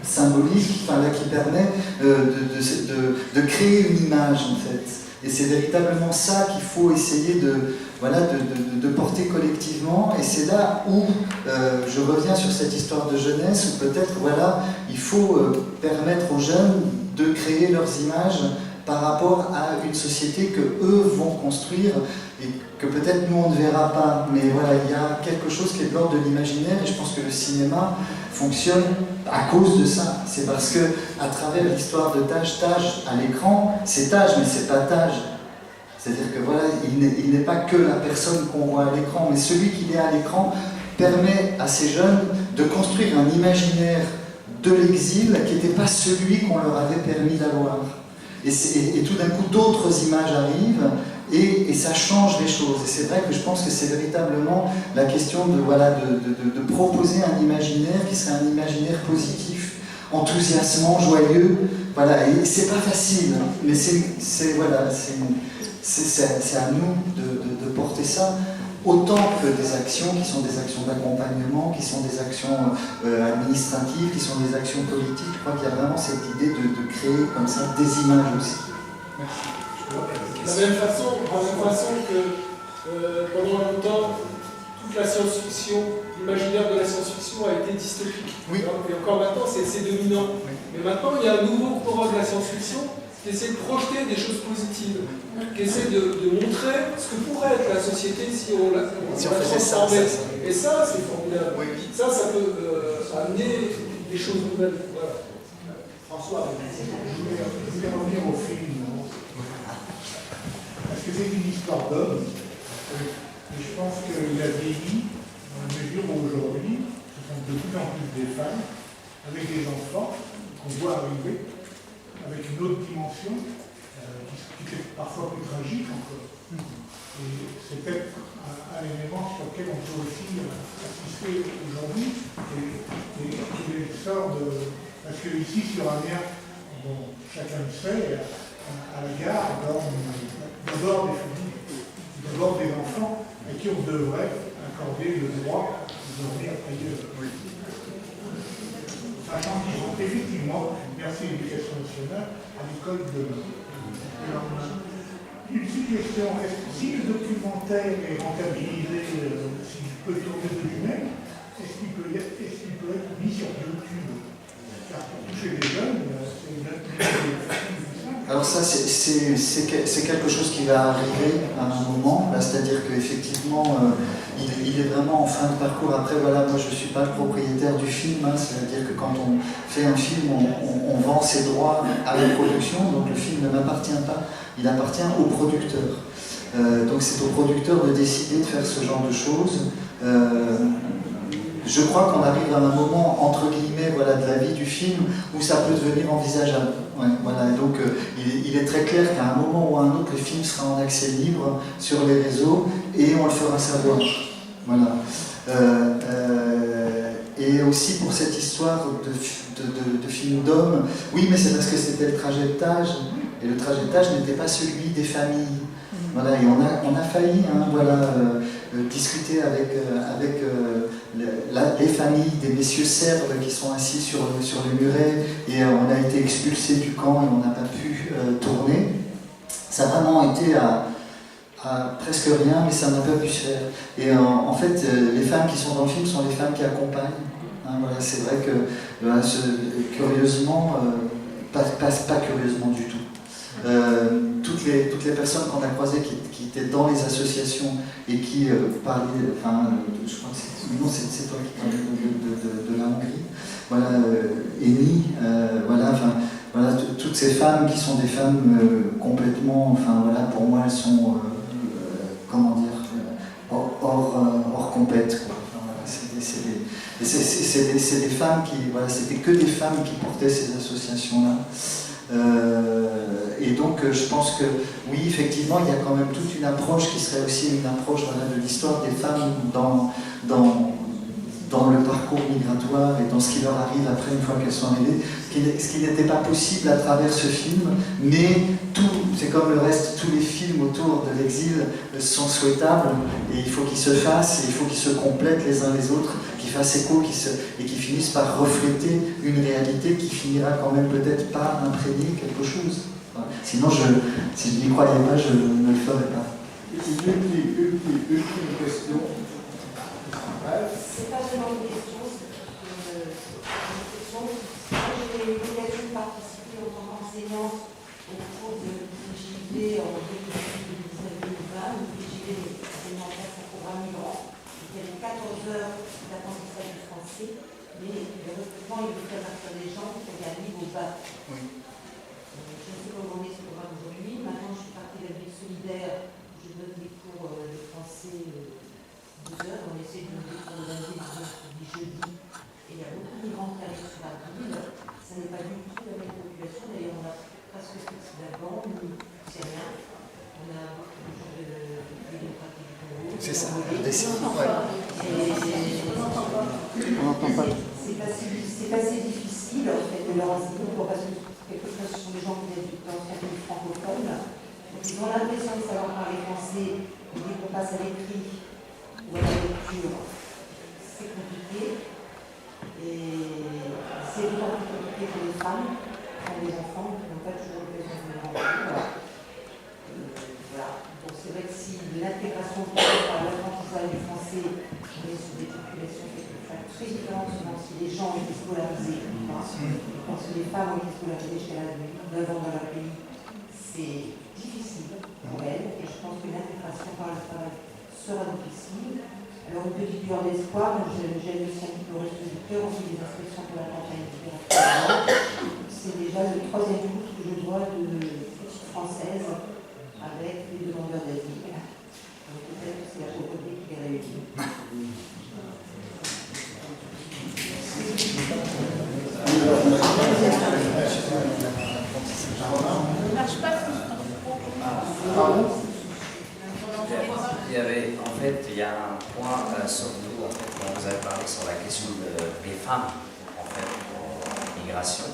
symbolique, enfin, là, qui permet de créer une image en fait. Et c'est véritablement ça qu'il faut essayer de porter collectivement. Et c'est là où je reviens sur cette histoire de jeunesse, où peut-être voilà, il faut permettre aux jeunes de créer leurs images par rapport à une société que eux vont construire et que peut-être nous on ne verra pas. Mais voilà, il y a quelque chose qui est de l'ordre de l'imaginaire, et je pense que le cinéma fonctionne à cause de ça. C'est parce que à travers l'histoire de Taj à l'écran, c'est Taj, mais c'est pas Taj. C'est-à-dire que voilà, il n'est pas que la personne qu'on voit à l'écran, mais celui qui est à l'écran permet à ces jeunes de construire un imaginaire de l'exil qui n'était pas celui qu'on leur avait permis d'avoir. Et tout d'un coup, d'autres images arrivent et ça change les choses. Et c'est vrai que je pense que c'est véritablement la question de proposer un imaginaire qui serait un imaginaire positif, enthousiasmant, joyeux. Voilà. Et c'est pas facile, mais c'est à nous de porter ça, autant que des actions qui sont des actions d'accompagnement, qui sont des actions administratives, qui sont des actions politiques. Je crois qu'il y a vraiment cette idée de créer comme ça des images aussi. Merci. De la même façon que pendant longtemps, toute la science-fiction, l'imaginaire de la science-fiction a été dystopique. Oui. Et encore maintenant, c'est dominant. Oui. Mais maintenant, il y a un nouveau courant de la science-fiction qui essaie de projeter des choses positives, qui essaie de montrer ce que pourrait être la société si on la transformait. Et ça, c'est formidable. Oui. Ça peut amener des choses nouvelles. Voilà. François, je voulais revenir au film. Parce que c'est une histoire d'homme. Et je pense qu'il a vieilli dans la mesure où aujourd'hui, ce sont de plus en plus des femmes avec des enfants qu'on voit arriver, avec une autre dimension qui est parfois plus tragique encore. Et c'est peut-être un élément sur lequel on peut aussi assister aujourd'hui, et une sorte de... Parce que ici, sur Amiens, bon, chacun le sait, à la gare, d'abord des familles, d'abord des enfants, à qui on devrait accorder le droit de dormir ailleurs. Sachant qu'ils sont effectivement, merci à l'Éducation nationale, à l'école de demain. Une petite question, si le documentaire est rentabilisé, s'il peut tourner de lui-même, est-ce qu'il peut être mis sur YouTube? Car pour toucher les jeunes, c'est une activité. Alors ça, c'est quelque chose qui va arriver à un moment, c'est-à-dire qu'effectivement, il est vraiment en fin de parcours. Après, voilà, moi je ne suis pas le propriétaire du film, c'est-à-dire que quand on fait un film, on vend ses droits à la production, donc le film ne m'appartient pas, il appartient au producteur. Donc c'est au producteur de décider de faire ce genre de choses. Je crois qu'on arrive à un moment, entre guillemets, voilà, de la vie du film où ça peut devenir envisageable. Ouais, voilà. Donc il est très clair qu'à un moment ou à un autre, le film sera en accès libre sur les réseaux et on le fera savoir. Voilà. Et aussi pour cette histoire de film d'hommes, oui, mais c'est parce que c'était le trajet de Taj, et le trajet de Taj n'était pas celui des familles. Voilà, et on a failli discuter avec les familles des messieurs serbes qui sont assis sur le muret, et on a été expulsés du camp et on n'a pas pu tourner. Ça a vraiment été à presque rien, mais ça n'a pas pu se faire. Et en fait, les femmes qui sont dans le film sont les femmes qui accompagnent. Voilà, c'est vrai que curieusement, pas curieusement du tout. Toutes les personnes qu'on a croisées qui étaient dans les associations et qui parlaient, je crois que c'est toi qui parlais de la Hongrie, voilà, Eni, voilà, toutes ces femmes qui sont des femmes complètement, voilà, pour moi elles sont, comment dire, hors compète, quoi. C'est des femmes qui, voilà, c'était que des femmes qui portaient ces associations-là. Et donc je pense que oui, effectivement, il y a quand même toute une approche qui serait aussi une approche, voilà, de l'histoire des femmes dans le parcours migratoire et dans ce qui leur arrive après une fois qu'elles sont arrivées, ce qui n'était pas possible à travers ce film, mais c'est comme le reste, tous les films autour de l'exil sont souhaitables et il faut qu'ils se fassent, et il faut qu'ils se complètent les uns les autres, qu'ils fassent écho et qu'ils finissent par refléter une réalité qui finira quand même peut-être par imprégner quelque chose. Sinon, si je n'y croyais pas, je ne le ferais pas. Une question. C'est pas seulement une question, c'est une question. J'ai eu l'occasion de participer en tant qu'enseignante au cours de PJV en 2019-2020. Le PJV est en place un programme migrant. Il y avait 14 heures d'apprentissage du français, mais le recrutement il est fait à partir des gens qui avaient un niveau bas. Je ne sais pas où on est ce programme aujourd'hui. Maintenant, je suis partie de la vie solidaire. Je donne des cours de français 2 heures. On essaie de donner des cours de lundi, du jeudi. Et il y a beaucoup de migrants qui arrivent sur la ville. Ça n'est pas du tout la même population. D'ailleurs, on a presque ce que c'est d'avant, ni c'est rien. On a beaucoup de gens de démocratie du Congo. C'est ça, on n'entend pas. C'est assez difficile en fait de leur enseigner, parce que quelquefois ce sont des gens qui viennent d'anciens pays francophones. Donc ils ont l'impression de savoir parler français, mais dès qu'on passe à l'écrit ou à la lecture, c'est compliqué. Et c'est d'autant plus compliqué pour les femmes, pour les enfants, qui n'ont pas toujours l'occasion de les rencontrer. Voilà. Donc c'est vrai que si l'intégration par l'apprentissage du français, on est sur des populations très différentes selon si les gens ont été scolarisés ou pas. Parce que les femmes ont été scolarisées jusqu'à l'âge de 9 ans dans leur pays, c'est difficile pour elles. Et je pense que l'intégration par le travail sera difficile. Alors une petite lueur d'espoir, j'aime aussi un petit peu au reste du cœur, on fait des inscriptions pour la campagne d'hiver. C'est déjà le 3e groupe que je vois de petites françaises avec les demandeurs d'asile. Donc peut-être que c'est la Chocodée qui les réunit. Ne marche pas tout le temps. Il y a un point, surtout, en fait, quand vous avez parlé sur la question des femmes, en fait, en migration.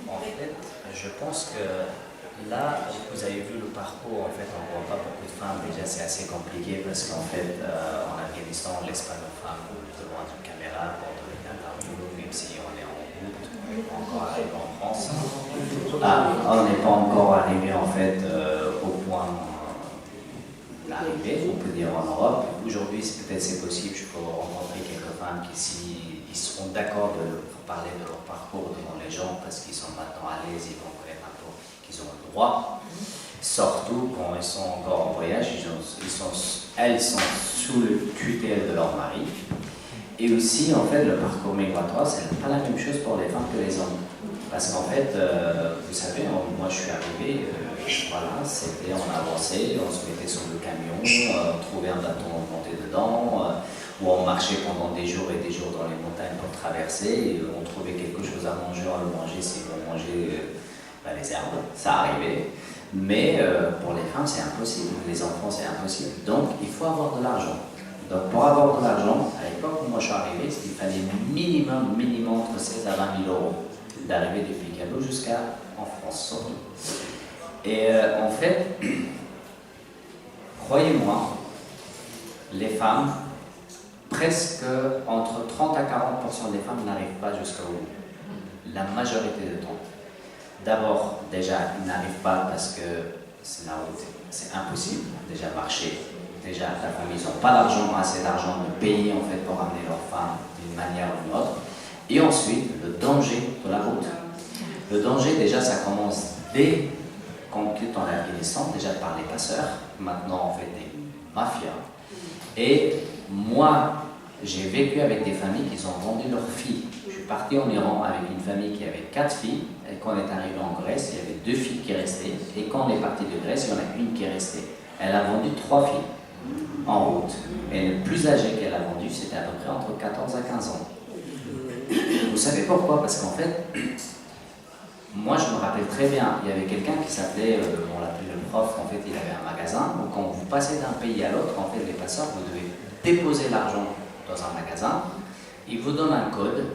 En fait, je pense que là, vous avez vu le parcours, en fait, on ne voit pas beaucoup de femmes. Déjà, c'est assez compliqué parce qu'en fait, en Afghanistan, on ne laisse pas nos femmes devant une caméra pour donner une interview, même si on est en encore arrivé en France. Ah, on n'est pas encore arrivé en fait au point d'arriver, on peut dire en Europe. Aujourd'hui, peut-être c'est possible, je peux rencontrer quelques femmes qui ils seront d'accord de parler de leur parcours devant les gens parce qu'ils sont maintenant à l'aise, ils vont connaître un peu qu'ils ont le droit. Surtout quand ils sont encore en voyage, elles sont sous le tutelle de leur mari. Et aussi, en fait, le parcours migratoire, c'est pas la même chose pour les femmes que les hommes. Parce qu'en fait, vous savez, moi je suis arrivé, voilà, c'était, on avançait, on se mettait sur le camion, on trouvait un bâton, on montait dedans, ou on marchait pendant des jours et des jours dans les montagnes pour traverser, et on trouvait quelque chose à manger, on le mangeait, si on mangeait les herbes, ça arrivait. Mais pour les femmes, c'est impossible, les enfants, c'est impossible. Donc, il faut avoir de l'argent. Donc, pour avoir de l'argent, à l'époque où moi je suis arrivé, il fallait minimum entre 16 à 20 000 euros d'arriver depuis Cabo jusqu'à en France surtout. Et en fait, croyez-moi, les femmes, presque entre 30 à 40% des femmes n'arrivent pas jusqu'au bout. La majorité du temps. D'abord, déjà, ils n'arrivent pas parce que c'est la route, c'est impossible, déjà marcher. Déjà, la famille, ils n'ont pas assez d'argent de payer en fait pour amener leur femme d'une manière ou d'une autre. Et ensuite, le danger de la route. Le danger, déjà, ça commence dès qu'on quitte en Afghanistan, déjà par les passeurs, maintenant en fait des mafias. Et moi, j'ai vécu avec des familles qui ont vendu leurs filles. Je suis parti en Iran avec une famille qui avait 4 filles, et quand on est arrivé en Grèce, il y avait 2 filles qui restaient, et quand on est parti de Grèce, il y en a une qui est restée. Elle a vendu 3 filles en route. Et le plus âgé qu'elle a vendu, c'était à peu près entre 14 à 15 ans. Vous savez pourquoi? Parce qu'en fait, moi je me rappelle très bien, il y avait quelqu'un qui s'appelait, on l'appelait le prof, en fait il avait un magasin, donc quand vous passez d'un pays à l'autre, en fait les passeurs, vous devez déposer l'argent dans un magasin, il vous donne un code,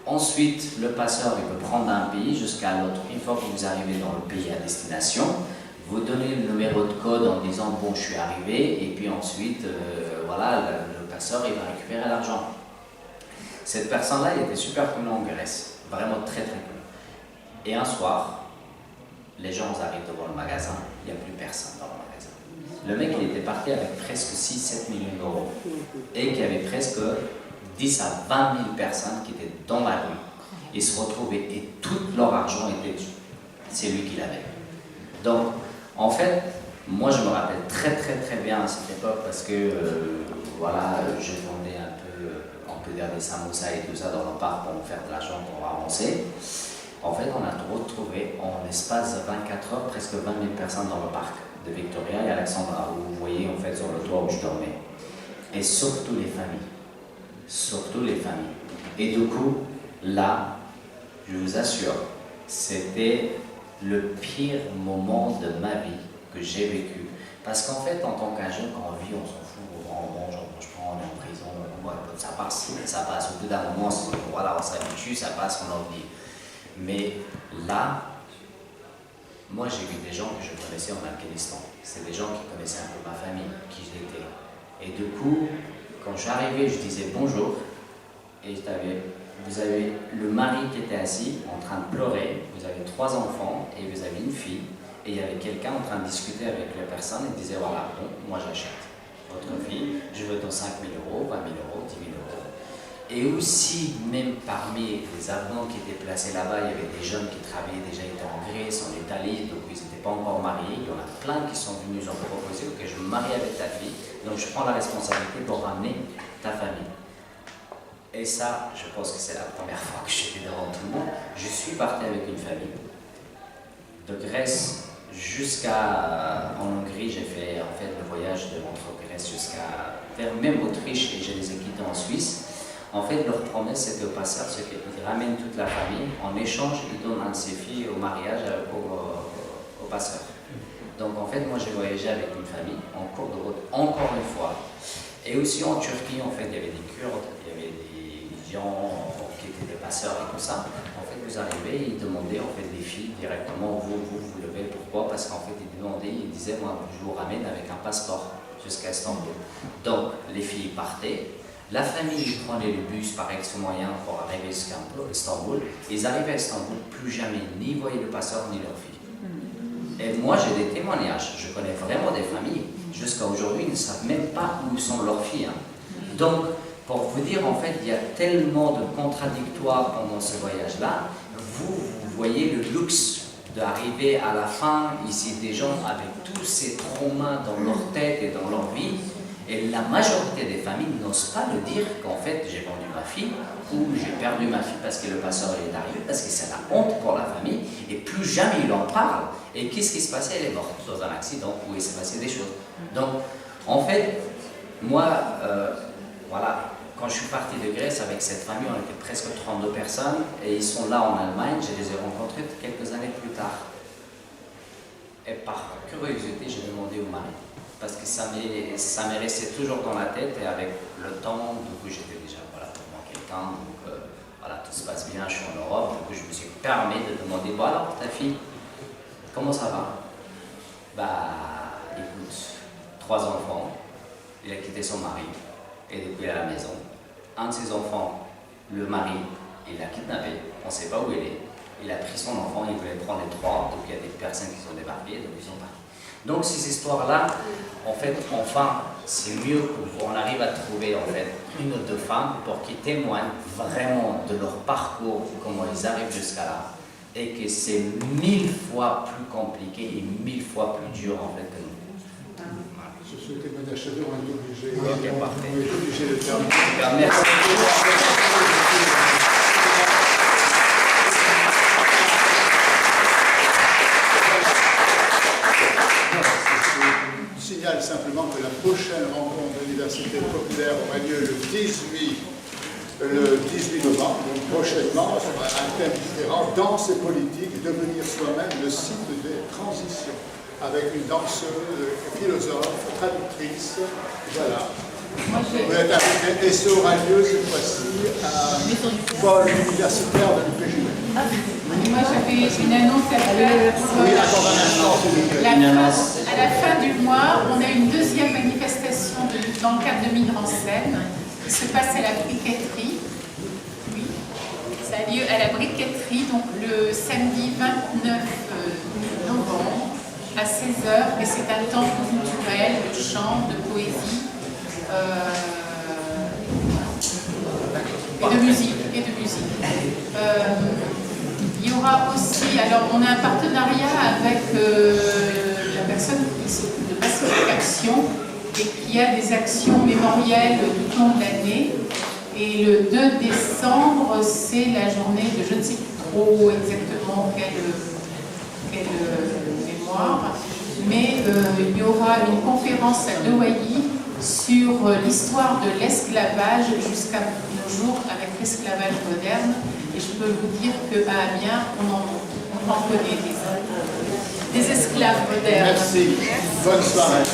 ensuite le passeur il peut prendre d'un pays jusqu'à l'autre. Une fois que vous arrivez dans le pays à destination, vous donnez le numéro de code en disant bon je suis arrivé, et puis ensuite voilà, le passeur il va récupérer l'argent. Cette personne-là, il était super connu en Grèce, vraiment très très connu. Et un soir, les gens arrivent devant le magasin, il n'y a plus personne dans le magasin. Le mec, il était parti avec presque 6-7 millions d'euros et qui avait presque 10 à 20 000 personnes qui étaient dans la rue. Ils se retrouvaient et tout leur argent était dessus. C'est lui qui l'avait. Donc, en fait, moi je me rappelle très très très bien à cette époque parce que voilà, je vendais un peu, on peut dire des samosas et tout ça dans le parc pour me faire de l'argent pour avancer. En fait, on a retrouvé en espace de 24 heures presque 20 000 personnes dans le parc de Victoria et Alexandra, où vous voyez en fait sur le toit où je dormais. Et surtout les familles. Surtout les familles. Et du coup, là, je vous assure, c'était le pire moment de ma vie que j'ai vécu. Parce qu'en fait, en tant qu'un jeune, quand on vit, on s'en fout, on mange pas, on est en prison, ça passe. Au bout d'un moment, voilà, on s'habitue, ça passe, on oublie. Mais là, moi j'ai vu des gens que je connaissais en Afghanistan. C'est des gens qui connaissaient un peu ma famille, qui j'étais. Et du coup, quand je suis arrivé, je disais bonjour, et vous avez le mari qui était assis en train de pleurer, vous avez 3 enfants et vous avez une fille, et il y avait quelqu'un en train de discuter avec la personne et disait voilà, bon, moi j'achète votre fille, je veux dans 5 000 euros, 20 000 euros, 10 000 euros. Et aussi, même parmi les Afghans qui étaient placés là-bas, il y avait des jeunes qui travaillaient déjà, étaient en Grèce, en Italie, donc ils n'étaient pas encore mariés. Il y en a plein qui sont venus, ils ont proposé que je me marie avec ta fille, donc je prends la responsabilité pour ramener ta famille. Et ça, je pense que c'est la première fois que j'étais devant tout le monde. Je suis parti avec une famille. De Grèce jusqu'à en Hongrie, j'ai fait en fait le voyage entre Grèce jusqu'à vers même Autriche et je les ai quittés en Suisse. En fait, leur promesse, c'était au passeur, c'est qu'ils ramènent toute la famille. En échange, ils donnent un de ses filles au mariage au passeur. Donc, en fait, moi, j'ai voyagé avec une famille en cours de route, encore une fois. Et aussi en Turquie, en fait, il y avait des Kurdes, il y avait des gens qui étaient des passeurs et tout ça. En fait, vous arrivez, ils demandaient en fait des filles directement, vous levez. Pourquoi? Parce qu'en fait, ils demandaient, ils disaient, moi, je vous ramène avec un passeport jusqu'à Istanbul. Donc, les filles partaient. La famille prenait le bus par Aix-les-Moyens pour arriver à Istanbul. Ils arrivaient à Istanbul, plus jamais ni voyaient le passeur ni leur fille. Et moi, j'ai des témoignages. Je connais vraiment des familles. Jusqu'à aujourd'hui, ils ne savent même pas où sont leurs filles. Donc, pour vous dire, en fait, il y a tellement de contradictoires pendant ce voyage-là. Vous voyez le luxe d'arriver à la fin, ici, des gens avec tous ces traumas dans leur tête et dans leur vie. Et la majorité des familles n'osent pas le dire qu'en fait, j'ai vendu ma fille ou j'ai perdu ma fille parce que le passeur est arrivé, parce que c'est la honte pour la famille. Et plus jamais il en parle. Et qu'est-ce qui se passait? Elle est morte dans un accident où il s'est passé des choses. Donc, en fait, moi, voilà, quand je suis parti de Grèce avec cette famille, on était presque 32 personnes et ils sont là en Allemagne. Je les ai rencontrés quelques années plus tard. Et par curiosité, j'ai demandé au mari. Parce que ça m'est resté toujours dans la tête et avec le temps, du coup j'étais déjà voilà, pour moi quelqu'un, donc voilà, tout se passe bien, je suis en Europe, du coup je me suis permis de demander, bon alors ta fille, comment ça va? Bah écoute, 3 enfants, il a quitté son mari et depuis à la maison. Un de ses enfants, le mari, il l'a kidnappé, on ne sait pas où il est. Il a pris son enfant, il voulait prendre les 3, donc il y a des personnes qui sont débarquées, donc ils sont partis. Donc ces histoires-là, en fait, enfin, c'est mieux qu'on arrive à trouver en fait une ou deux femmes pour qu'ils témoignent vraiment de leur parcours, comment ils arrivent jusqu'à là, et que c'est 1000 fois plus compliqué et 1000 fois plus dur en fait que nous. Sur ce témoignage, on est obligé. Ok, parfait. On est obligé de terminer. Merci. Je signale simplement que la prochaine rencontre de l'Université populaire aura lieu le 18 novembre, donc prochainement, sur un thème différent, danse et politique, devenir soi-même le site des transitions, avec une danseuse, philosophe, traductrice, voilà. Vous êtes invité, et ça aura lieu cette fois-ci à Pôle universitaire de l'UPJ. Moi j'avais une annonce à faire. Oui, attends un instant, s'il vous plaît. À la fin du mois, on a une deuxième manifestation dans le cadre de Mine en Seine qui se passe à la briqueterie. Oui, ça a lieu à la briqueterie, donc le samedi 29 novembre à 16h, et c'est un temps culturel de chant, de poésie et de musique. Il y aura aussi, alors on a un partenariat avec la personne qui s'occupe de pacification et qui a des actions mémorielles tout au long de l'année. Et le 2 décembre, c'est la journée de je ne sais plus trop exactement quelle mémoire, mais il y aura une conférence à Douai sur l'histoire de l'esclavage jusqu'à nos jours avec l'esclavage moderne. Et je peux vous dire qu'à Amiens, on en connaît des esclaves modernes. Merci. Bonne soirée.